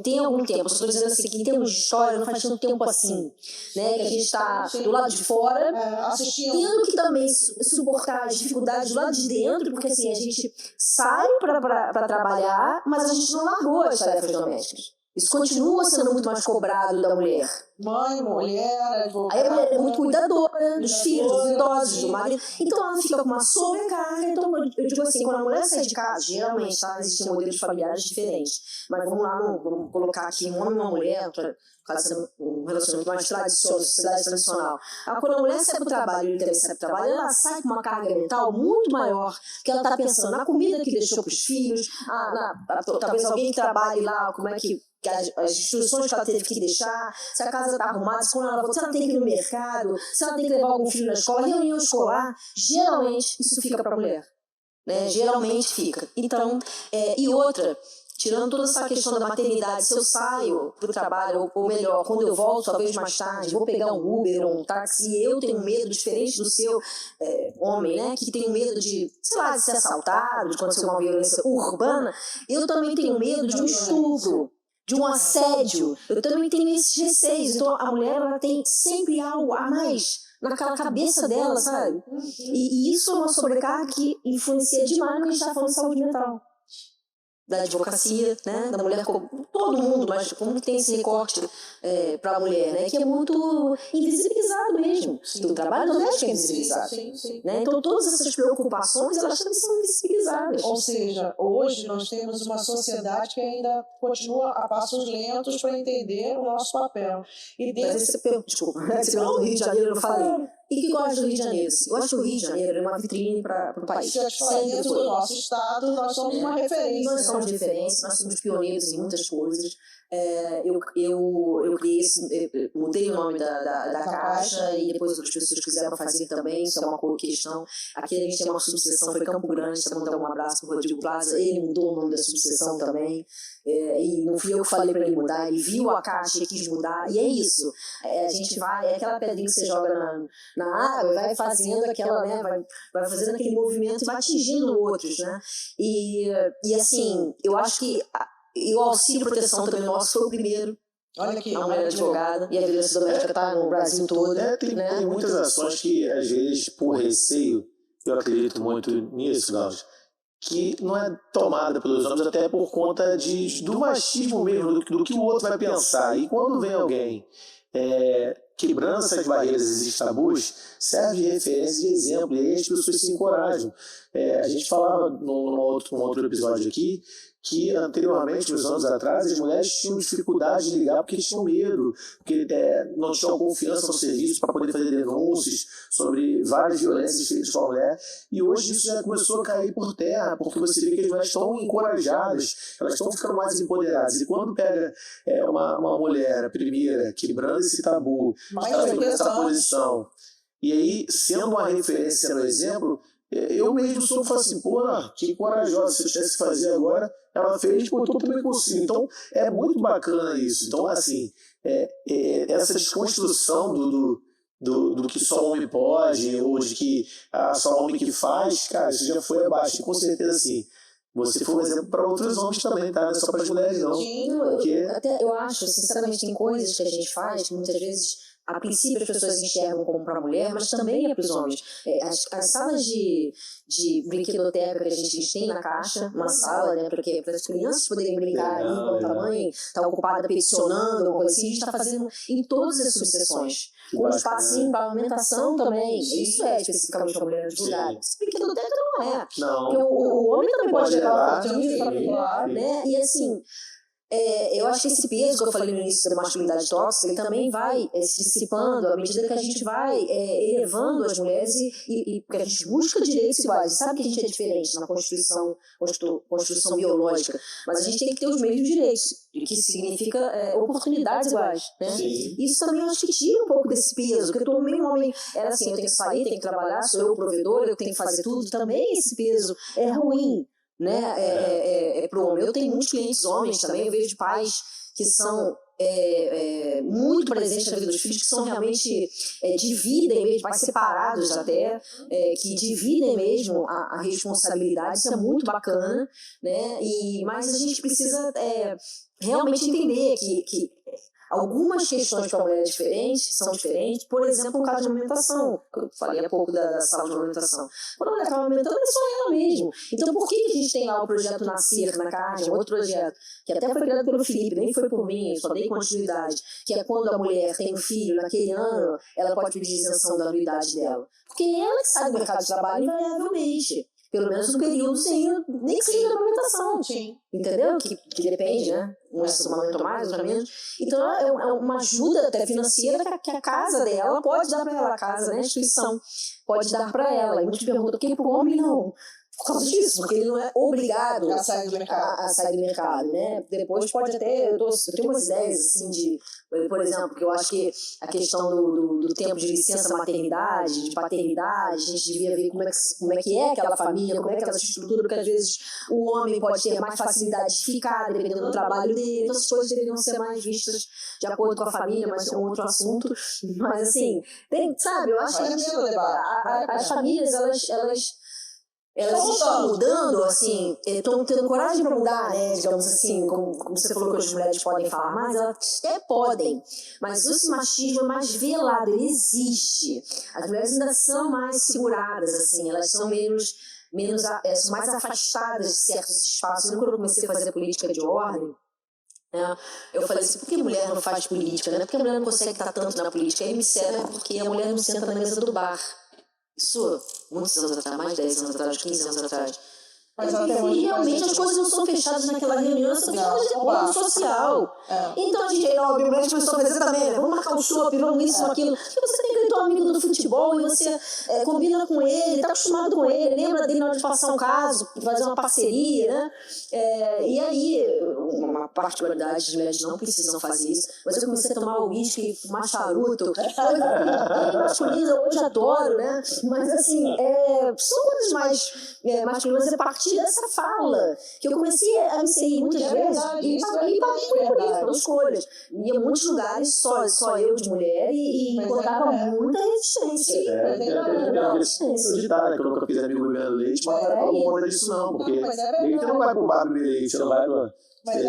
tem algum tempo. Eu estou dizendo assim, que em termos de história, não faz tanto tempo assim, né? Que a gente está do lado de fora, tendo que também suportar as dificuldades do lado de dentro, porque assim, a gente sai para trabalhar, mas a gente não largou as tarefas domésticas. Isso continua sendo muito mais cobrado da mulher. Mãe, mulher, advogada. Aí a mulher é muito cuidadora dos filhos, dos idosos, do marido. Então ela fica com uma sobrecarga. Então eu digo assim, quando a mulher sai de casa, geralmente tá, existem modelos familiares diferentes. Mas vamos lá, vamos colocar aqui um homem e uma mulher, um relacionamento mais tradicional, sociedade tradicional. Quando a mulher sai para o trabalho e ele também sai para o trabalho, ela sai com uma carga mental muito maior, porque ela está pensando na comida que deixou para os filhos, talvez alguém que trabalhe lá, como é que as instruções que ela teve que deixar, se a casa está arrumada, se ela tem que ir no mercado, se ela tem que levar algum filho na escola, reunião escolar, geralmente isso fica para a mulher, né? Geralmente fica. Então, e outra, tirando toda essa questão da maternidade, se eu saio para o trabalho, ou melhor, quando eu volto, talvez mais tarde, vou pegar um Uber ou um táxi, e eu tenho medo, diferente do seu homem, né, que tem medo de, sei lá, de ser assaltado, de acontecer uma violência urbana, eu também tenho medo de um estupro, de um assédio, eu também tenho esses receios. Então a mulher, ela tem sempre algo a mais naquela cabeça dela, sabe? E isso é uma sobrecarga que influencia demais no que a gente está falando de saúde mental. Da advocacia, né, da mulher, todo mundo, mas como tem esse recorte para a mulher, né, que é muito invisibilizado mesmo. O trabalho doméstico é invisibilizado. Sim. Né? Então todas essas preocupações, elas também são invisibilizadas. Ou seja, hoje nós temos uma sociedade que ainda continua a passos lentos para entender o nosso papel. E dentro... Desculpa, você falou do Rio de Janeiro, eu não falei. E que gosta do Rio de Janeiro? Eu acho que o Rio de Janeiro é uma vitrine para o país. Dentro do nosso estado, nós somos uma referência. Nós somos referência, nós somos pioneiros em muitas coisas. Eu criei mudei o nome da Caixa e depois outras pessoas quiseram fazer também, isso é uma questão. Aqui a gente tem uma subseção, foi Campo Grande, você mandar um abraço para o Rodrigo Plaza, ele mudou o nome da subseção também, e não fui eu que falei para ele mudar, ele viu a Caixa e quis mudar, e é isso. A gente vai, é aquela pedrinha que você joga na água e vai fazendo aquela, né, vai fazendo aquele movimento e vai atingindo outros, né? E assim, eu acho que o auxílio proteção também nosso foi o primeiro. Olha aqui, a mulher advogada e a violência doméstica está no Brasil todo. Tem muitas ações que, às vezes, por receio, eu acredito muito nisso, Cláudio, que não é tomada pelos homens até por conta do machismo mesmo, do que o outro vai pensar. E quando vem alguém quebrando essas barreiras, esses tabus, serve de referência, de exemplo, e aí as pessoas se encorajam. A gente falava num outro episódio aqui, que anteriormente, uns anos atrás, as mulheres tinham dificuldade de ligar porque tinham medo, porque não tinham confiança no serviço para poder fazer denúncias sobre várias violências feitas com a mulher, e hoje isso já começou a cair por terra, porque você vê que as mulheres estão encorajadas, elas estão ficando mais empoderadas, e quando pega uma mulher, a primeira, quebrando esse tabu, essa posição, e aí, sendo uma referência, sendo um exemplo, eu mesmo falo assim, pô, que corajosa, se eu tivesse que fazer agora, ela fez, pô, eu também consigo. Então, é muito bacana isso. Então, assim, essa desconstrução do que só homem pode, ou de que só homem que faz, cara, isso já foi abaixo. E com certeza, assim, você foi um exemplo para outros homens também, tá? Não é só para as mulheres, não. Sim, porque... eu acho, sinceramente, tem coisas que a gente faz que muitas vezes a princípio as pessoas enxergam como para a mulher, mas também é para os homens. As salas de brinquedoteca que a gente tem na Caixa, uma sala, né, para as crianças poderem brincar ali enquanto a mãe está ocupada peticionando, alguma coisa assim, a gente está fazendo em todas as subseções. Com espacinho para amamentação também. Isso é especificamente para mulher divulgada. Brinquedoteca não é. Não. Porque o homem também pode levar levar, né? E assim, eu acho que esse peso que eu falei no início da masculinidade tóxica, ele também vai se dissipando à medida que a gente vai elevando as mulheres e porque a gente busca direitos iguais. Sabe que a gente é diferente na Constituição biológica, mas a gente tem que ter os mesmos direitos, que significa oportunidades iguais, né? Isso também eu acho que tira um pouco desse peso, porque todo meio homem era assim, eu tenho que sair, tenho que trabalhar, sou eu o provedor, eu tenho que fazer tudo. Também esse peso é ruim, né, pro homem. Eu tenho muitos clientes homens também, eu vejo pais que são muito presentes na vida dos filhos, que são realmente dividem mesmo, pais separados até, que dividem mesmo a responsabilidade. Isso é muito bacana, né? Mas a gente precisa realmente entender que algumas questões para a mulher são diferentes. Por exemplo, o caso de amamentação, que eu falei há pouco da sala de amamentação. Quando a mulher está amamentando, é só ela mesmo. Então, por que a gente tem lá o projeto Nascer na Caixa, outro projeto, que até foi criado pelo Felipe, nem foi por mim, eu só dei continuidade, que é quando a mulher tem um filho naquele ano, ela pode pedir isenção da anuidade dela. Porque ela que sai do mercado de trabalho invariavelmente. Pelo menos no período nem que seja da amamentação. Sim. Entendeu? Que depende, né? Uns amamentam mais, outros menos. Então, é uma ajuda até financeira que a casa dela pode dar para ela, a casa, né? A instituição pode dar para ela. E muitos perguntam, por que para o homem não? Por causa disso, porque ele não é obrigado a sair do mercado, né? Depois pode até, eu tenho umas ideias assim de, por exemplo, que eu acho que a questão do tempo de licença maternidade, de paternidade, a gente devia ver como é que é aquela família, como é que ela se estrutura, porque às vezes o homem pode ter mais facilidade de ficar, dependendo do trabalho dele. Então as coisas deveriam ser mais vistas de acordo com a família, mas é um outro assunto. Mas assim, sabe, eu acho que as famílias, elas estão mudando, assim, estão tendo coragem para mudar, né, digamos assim, como você falou que as mulheres podem falar mais, elas até podem, mas esse machismo é mais velado, ele existe. As mulheres ainda são mais seguradas, assim, elas são são mais afastadas de certos espaços. Quando eu comecei a fazer política de ordem, eu falei assim, por que a mulher não faz política, né? Por que a mulher não consegue estar tanto na política? Aí me disseram, porque a mulher não senta na mesa do bar. Isso, muitos anos atrás, mais de 10 anos atrás, 15 anos atrás. E realmente as coisas não são fechadas naquela reunião, são fechadas de acordo social. Então a gente, obviamente, começou a fazer também, vamos marcar um shopping, vamos isso, aquilo. E você tem aquele teu amigo do futebol e você combina com ele, está acostumado com ele, lembra dele na hora de passar um caso, fazer uma parceria, né? E aí, uma particularidade, as mulheres não precisam fazer isso, mas eu comecei a tomar uísque, fumar charuto, masculina, hoje adoro, né? Mas assim, são coisas mais masculinas a partir dessa fala, que eu comecei a me inserir muitas vezes e paguei por isso, por escolhas. Ia em muitos lugares, só eu de mulher, e encontrava muita resistência. Esse ditado, que eu nunca fiz amigo bebendo leite, mas não é por conta disso não, porque leite não vai pro bar beber leite, você não vai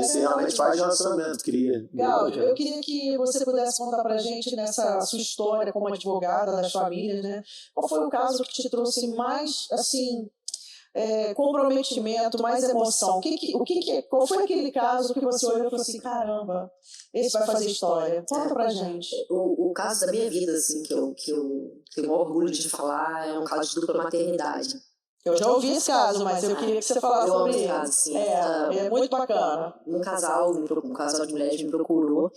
você realmente faz relacionamento, cria. Gal, eu queria que você pudesse contar pra gente nessa sua história como advogada das famílias, né? Qual foi o caso que te trouxe mais, assim, comprometimento, mais emoção? Qual foi aquele caso que você olhou e falou assim, caramba, esse vai fazer história? Conta pra gente. O caso da minha vida, assim, que eu tenho orgulho de falar, é um caso de dupla maternidade. Eu já ouvi esse caso, mas eu queria que você falasse sobre ele. Caso, sim. É muito bacana. Um casal de mulheres me procurou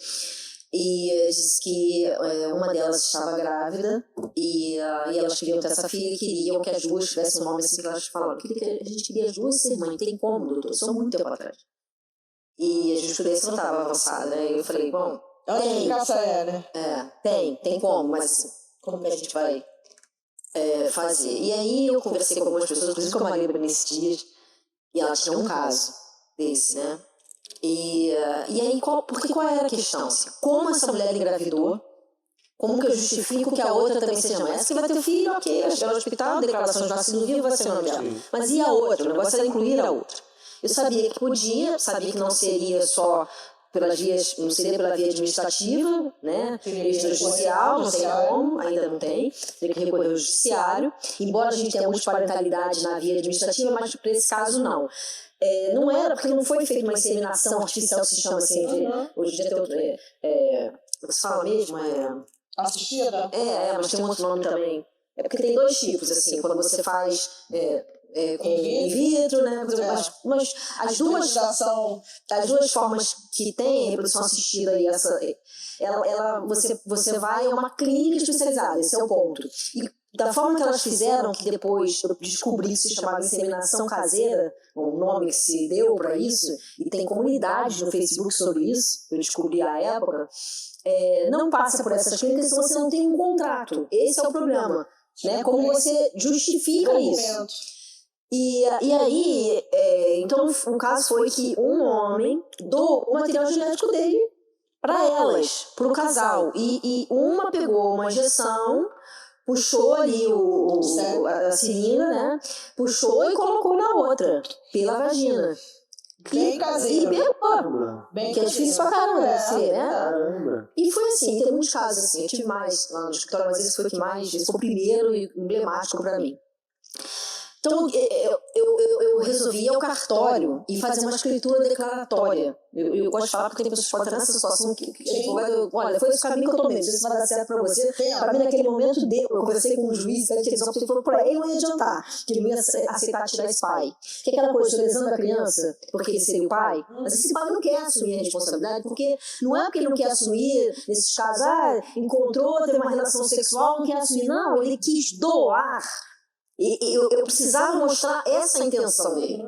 e disse que uma delas estava grávida e elas queriam ter essa filha e queriam que as duas tivessem um nome assim, que elas falaram, a gente queria as duas ser mãe, tem como, doutor? Isso há muito tempo atrás. E a jurisprudência não estava avançada, né? E eu falei, bom, tem. Né? Tem como, mas como que a gente vai fazer? E aí eu conversei com algumas pessoas, inclusive com a Maria nesses dias, e ela tinha um caso desse, né? E aí, qual era a questão? Como essa mulher engravidou? Como que eu justifico que a outra também seja mãe? Essa que vai ter filho, ok, vai chegar no hospital, declaração de nascido vivo, vai ser o nome dela. Mas e a outra? O negócio era incluir a outra. Eu sabia que podia, sabia que não seria só pelas vias, não seria pela via administrativa, né? Extrajudicial, não sei como, ainda não tem, teria que recorrer ao judiciário, embora a gente tenha multiparentalidade na via administrativa, mas para esse caso não. Não era, porque não foi feita uma inseminação artificial, que se chama assim, hoje em dia tem outro, você fala mesmo, assistida? Mas tem um outro nome também. É porque tem dois tipos, assim, quando você faz com in vitro, né? Mas as duas formas que tem a reprodução assistida aí, você vai a uma clínica especializada, esse é o ponto. E da forma que elas fizeram, que depois eu descobri que se chamava inseminação caseira, o nome que se deu para isso, e tem comunidade no Facebook sobre isso, eu descobri à época, não passa por essas clínicas se você não tem um contrato. Esse é o problema, né? Como você justifica isso? E aí, então o caso foi que um homem doou o material genético dele para elas, para o casal, e uma pegou uma injeção, puxou ali a seringa, né? Puxou e colocou na outra, pela vagina. Bem caseiro. E bem que é difícil pra caramba, né? Caramba. E foi assim, tem muitos casos assim. Eu tive mais lá no escritório, mas esse foi o que mais, esse foi o primeiro e emblemático pra mim. Então, eu resolvi ir ao cartório e fazer uma escritura declaratória. Eu gosto de falar porque tem pessoas que podem estar nessa situação que olha, foi esse caminho que eu tomei, não sei se vai dar certo pra você. Para mim, naquele momento, deu. Eu conversei com um juiz da televisão, ele falou, por aí não ia adiantar, que ele não ia aceitar tirar esse pai. Que é aquela coisa, estou lesando a criança porque ele seria o pai, mas esse pai não quer assumir a responsabilidade, porque não é porque ele não quer assumir, nesses casos, encontrou, teve uma relação sexual, não quer assumir, não, ele quis doar. E eu precisava mostrar essa intenção dele.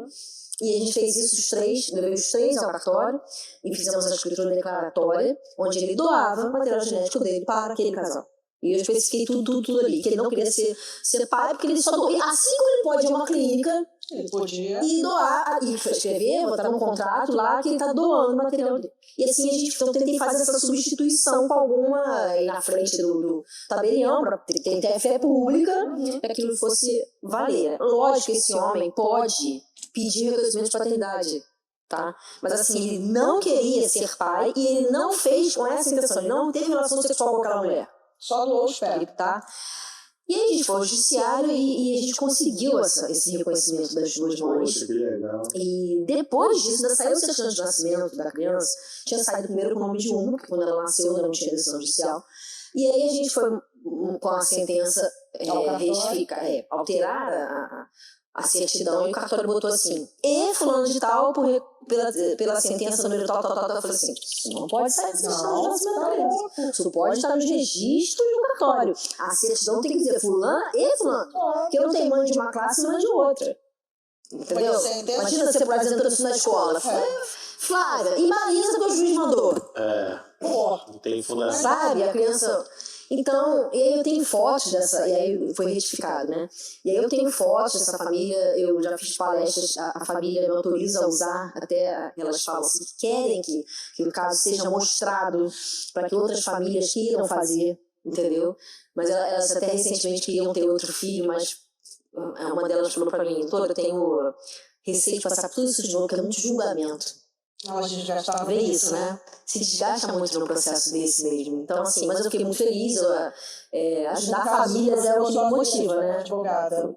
E a gente fez isso levei os três ao cartório e fizemos a escritura declaratória, onde ele doava o material genético dele para aquele casal. E eu especifiquei tudo ali, que ele não queria ser pai, porque ele só doou. Assim como ele pode ir a uma clínica e doar, e escrever, botar num contrato lá que ele está doando o material dele. E assim a gente tentei fazer essa substituição com alguma aí na frente do tabelião, para ter fé pública, para que aquilo fosse valer. Lógico que esse homem pode pedir reconhecimento de paternidade, tá? Mas assim, ele não queria ser pai e ele não fez com essa intenção, ele não teve relação sexual com aquela mulher. Só doou os pés, tá? E aí a gente foi ao judiciário e a gente conseguiu esse reconhecimento das duas mães. Que legal. E depois disso, ainda saiu o certidão de nascimento da criança. Tinha saído primeiro com o nome de uma, porque quando ela nasceu ainda não tinha decisão judicial. E aí a gente foi com a sentença alterar a certidão, e o cartório botou assim, e fulano de tal, pela sentença número tal, eu falei assim, não pode sair dessa certidão de nascimento da criança, isso pode estar nos registros do cartório. A certidão tem que dizer fulano e fulano, porque eu não tenho mãe de uma classe e mãe de outra. Entendeu? Imagina você apresentando isso na escola. Flávia, e Marisa que o juiz mandou. Não tem fulano. Sabe, a criança... Então, e aí eu tenho fotos dessa, e aí foi retificado, né? E aí eu tenho fotos dessa família, eu já fiz palestras, a família me autoriza a usar, até elas falam assim, que querem que o caso seja mostrado para que outras famílias queiram fazer, entendeu? Mas elas até recentemente queriam ter outro filho, mas uma delas falou para mim, eu tenho receio de passar tudo isso de novo, porque é muito julgamento. A gente já estava vendo isso, né? Se desgasta muito no processo desse mesmo. Então, assim, mas eu fiquei muito feliz. Ajudar famílias é o que me motiva, né? Advogada.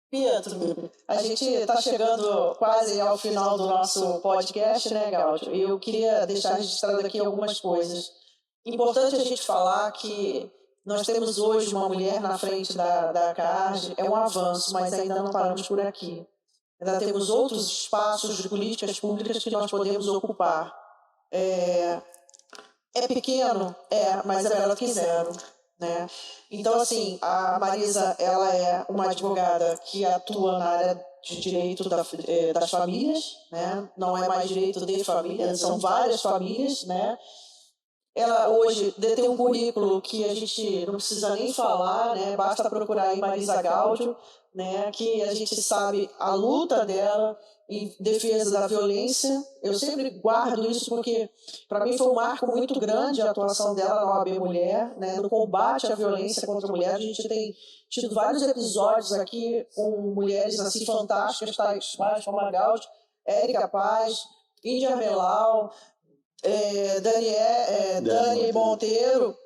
Pietro, a gente está chegando quase ao final do nosso podcast, né, Gáudio? E eu queria deixar registrado aqui algumas coisas. Importante a gente falar que nós temos hoje uma mulher na frente da CARD, é um avanço, mas ainda não paramos por aqui. Ainda temos outros espaços de políticas públicas que nós podemos ocupar. É pequeno, mas é melhor que zero, né? Então, assim, a Marisa, ela é uma advogada que atua na área de direito das famílias, né? Não é mais direito de família, são várias famílias, né? Ela hoje detém um currículo que a gente não precisa nem falar, né? Basta procurar em Marisa Gáudio, né, que a gente sabe a luta dela em defesa da violência. Eu sempre guardo isso porque, para mim, foi um marco muito grande a atuação dela na OAB Mulher, né, no combate à violência contra a mulher. A gente tem tido vários episódios aqui com mulheres assim fantásticas, tais como a Gáudio, Érica Paz, Índia Melau, Dani Monteiro,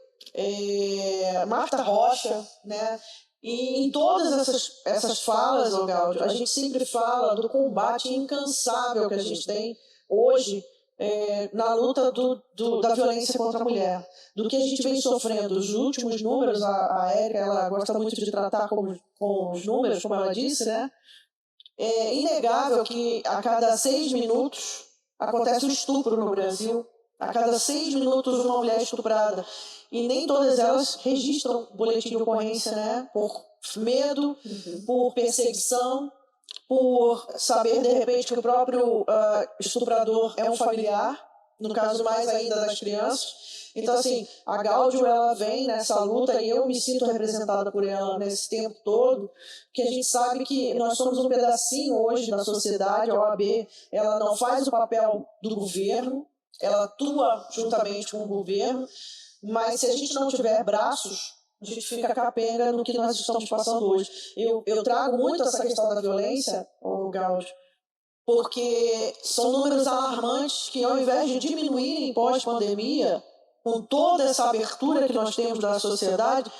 Marta Rocha, né? E em todas essas falas, Gáudio, a gente sempre fala do combate incansável que a gente tem hoje na luta da violência contra a mulher, do que a gente vem sofrendo. Os últimos números, a Érica, ela gosta muito de tratar com os números, como ela disse, né? É inegável que a cada 6 minutos acontece um estupro no Brasil. A cada 6 minutos uma mulher é estuprada. E nem todas elas registram boletim de ocorrência, né? Por medo, por perseguição, por saber, de repente, que o próprio estuprador é um familiar, no caso mais ainda das crianças. Então, assim, a Gáudio, ela vem nessa luta e eu me sinto representada por ela nesse tempo todo, que a gente sabe que nós somos um pedacinho hoje da sociedade. A OAB, ela não faz o papel do governo, ela atua juntamente com o governo, mas se a gente não tiver braços, a gente fica capenga no que nós estamos passando hoje. Eu trago muito essa questão da violência, Gáudio, porque são números alarmantes que, ao invés de diminuírem pós-pandemia, com toda essa abertura que nós temos da sociedade,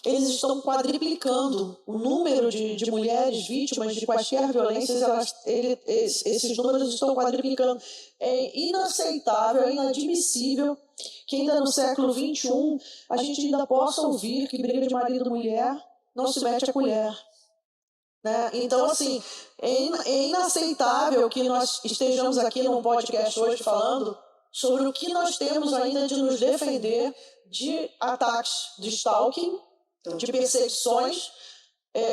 eles estão quadriplicando o número de mulheres vítimas de quaisquer violências. Esses números estão quadriplicando. É inaceitável, é inadmissível que ainda no século XXI a gente ainda possa ouvir que briga de marido e mulher não se mete a colher. Né? Então, assim, é inaceitável que nós estejamos aqui num podcast hoje falando sobre o que nós temos ainda de nos defender de ataques de stalking, de perseguições.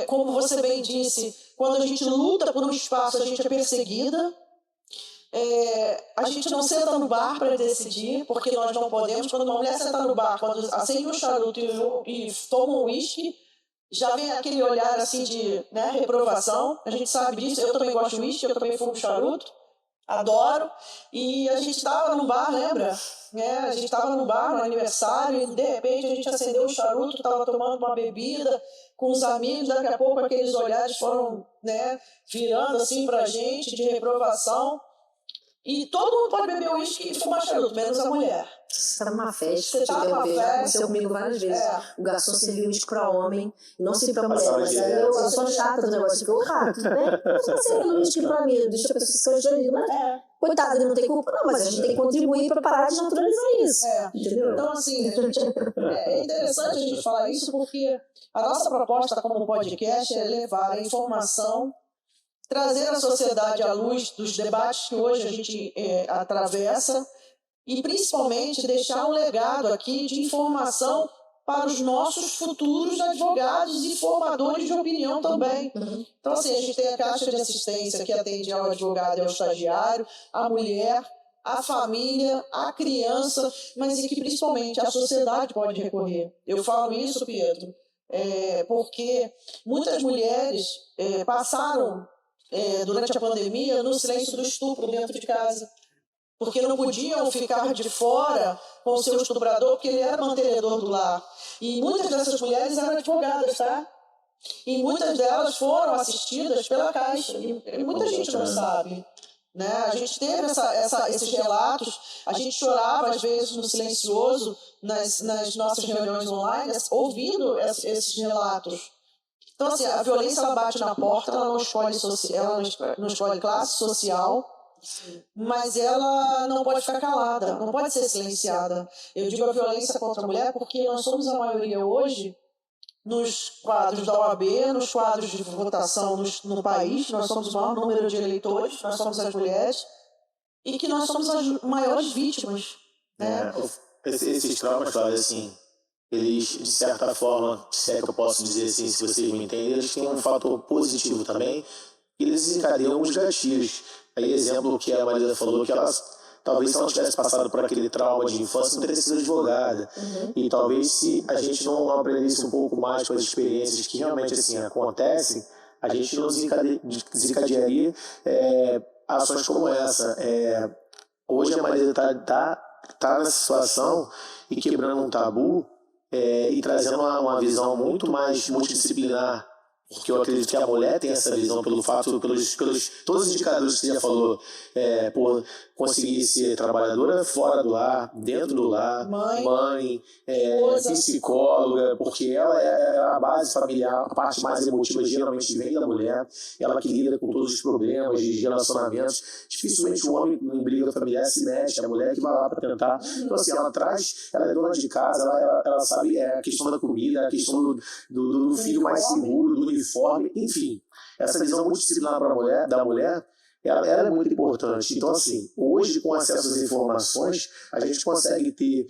Como você bem disse, quando a gente luta por um espaço, a gente é perseguida. A gente não senta no bar para decidir, porque nós não podemos. Quando uma mulher senta no bar, quando acende um charuto e toma um uísque, já vem aquele olhar assim de, né, reprovação. A gente sabe disso. Eu também gosto de uísque, eu também fumo charuto. Adoro. E a gente estava no bar, lembra? A gente estava no bar, no aniversário, e de repente a gente acendeu um charuto, estava tomando uma bebida com os amigos, daqui a pouco aqueles olhares foram, né, virando assim pra gente, de reprovação. E todo mundo pode beber uísque e fumar charuto, menos a mulher. Você está numa festa, já aconteceu comigo várias vezes. O garçom serviu uísque para homem, e não sempre para mulher. Mas aí eu sou chata do negócio. Fico, cara, tudo bem? Você está servindo uísque para mim, deixa a pessoa ser gelida. Mas, coitada, ele não tem culpa. Não, mas a gente tem que contribuir para parar de naturalizar isso. Entendeu? Então, assim, é interessante a gente falar isso, porque a nossa proposta como podcast é levar a informação, trazer a sociedade à luz dos debates que hoje a gente atravessa e, principalmente, deixar um legado aqui de informação para os nossos futuros advogados e formadores de opinião também. Então, assim, a gente tem a caixa de assistência que atende ao advogado e ao estagiário, a mulher, a família, a criança, mas e que, principalmente, a sociedade pode recorrer. Eu falo isso, Pietro, porque muitas mulheres passaram durante a pandemia no silêncio do estupro dentro de casa, porque não podiam ficar de fora com o seu estuprador, porque ele era mantenedor do lar. E muitas dessas mulheres eram advogadas, tá? E muitas delas foram assistidas pela Caixa, e muita gente não sabe. Né? A gente teve esses relatos, a gente chorava às vezes no silencioso, nas nossas reuniões online, ouvindo esses relatos. Então, assim, a violência, ela bate na porta, ela não escolhe classe social, mas ela não pode ficar calada, não pode ser silenciada. Eu digo a violência contra a mulher porque nós somos a maioria hoje nos quadros da OAB, nos quadros de votação no país. Nós somos o maior número de eleitores, nós somos as mulheres, e que nós somos as maiores vítimas. Né? Esses traumas, Flávia, assim, eles, de certa forma, se é que eu posso dizer assim, se vocês me entendem, eles têm um fator positivo também, eles desencadeiam os gatilhos. Aí, exemplo que a Marisa falou, que ela, talvez se ela tivesse passado por aquele trauma de infância, não teria sido advogada. E talvez se a gente não aprendesse um pouco mais com as experiências que realmente assim acontecem, a gente não desencadearia ações como essa. Hoje a Marisa tá nessa situação e quebrando um tabu, e trazendo uma visão muito mais multidisciplinar porque eu acredito que a mulher tem essa visão pelo fato, pelos todos os indicadores que você já falou, por conseguir ser trabalhadora fora do lar, dentro do lar, mãe, psicóloga, porque ela é a base familiar, a parte mais emotiva geralmente vem da mulher, ela que lida com todos os problemas de relacionamentos. Dificilmente o homem em briga familiar se mexe, é a mulher que vai lá para tentar. Então assim, ela é dona de casa, ela sabe a questão da comida, a questão do filho mais seguro, do uniforme, enfim. Essa visão multidisciplinar da mulher, ela é muito importante. Então, assim, hoje, com acesso às informações, a gente consegue ter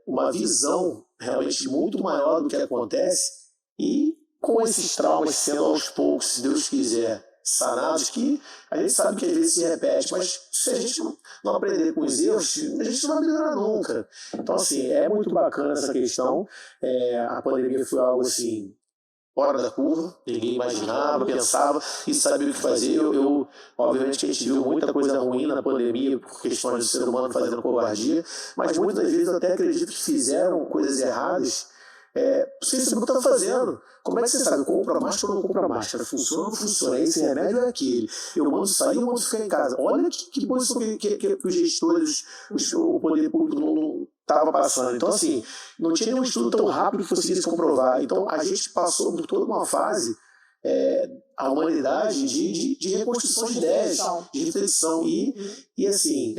uma visão realmente muito maior do que acontece, e com esses traumas sendo aos poucos, se Deus quiser, sanados, que a gente sabe que às vezes se repete, mas se a gente não aprender com os erros, a gente não vai melhorar nunca. Então, assim, é muito bacana essa questão. A pandemia foi algo assim, fora da curva, ninguém imaginava, pensava e sabia o que fazer. Obviamente que a gente viu muita coisa ruim na pandemia por questões do ser humano fazendo covardia, mas muitas vezes eu até acredito que fizeram coisas erradas sem saber o que está fazendo. Como é que você sabe? Compra máscara ou não compra máscara? Funciona ou não funciona? Esse remédio é aquele. Eu mando sair ou mando ficar em casa? Olha que posição que os gestores, o poder público não estava passando. Então, assim, não tinha nenhum estudo tão rápido que conseguisse comprovar. Então, a gente passou por toda uma fase, a humanidade, de reconstrução de ideias, de reflexão. E assim,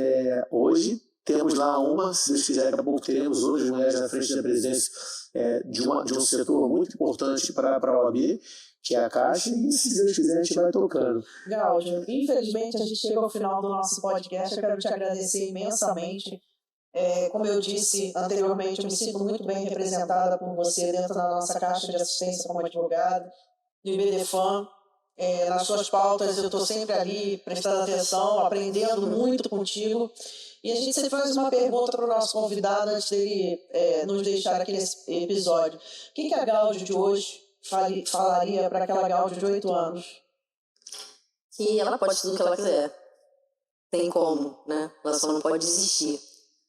hoje temos lá se Deus quiser, daqui a pouco teremos outras mulheres na frente da presidência de um setor muito importante para a OAB, que é a Caixa, e se Deus quiser a gente vai tocando. Gáudio, infelizmente a gente chegou ao final do nosso podcast. Eu quero te agradecer imensamente. Como eu disse anteriormente, eu me sinto muito bem representada por você dentro da nossa Caixa de Assistência como advogado, do IBDFAM. Nas suas pautas eu estou sempre ali prestando atenção, aprendendo muito contigo. E a gente sempre faz uma pergunta para o nosso convidado antes dele nos deixar aqui nesse episódio. O que a Gáudio de hoje falaria para aquela Gáudio de 8 anos? Que ela pode tudo o que ela quiser. Tem como, né? Ela só não pode desistir.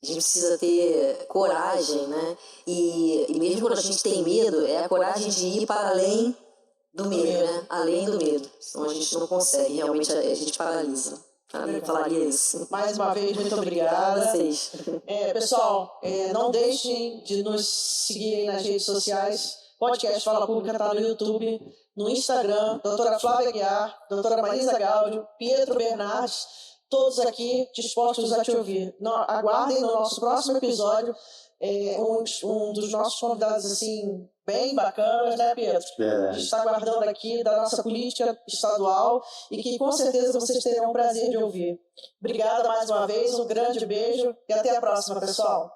A gente precisa ter coragem, né? E mesmo quando a gente tem medo, é a coragem de ir para além do medo, né? Além do medo. Senão a gente não consegue, realmente a gente paralisa. Eu falaria isso. Mais uma vez, muito obrigada. Vocês. Pessoal, não deixem de nos seguirem nas redes sociais. Podcast Fala Pública está no YouTube, no Instagram, doutora Flávia Aguiar, doutora Marisa Gáudio, Pietro Bernardes, todos aqui dispostos a te ouvir. Aguardem no nosso próximo episódio um dos nossos convidados assim, bem bacanas, né, Pietro? A gente está aguardando aqui da nossa política estadual e que com certeza vocês terão o prazer de ouvir. Obrigada mais uma vez, um grande beijo e até a próxima, pessoal.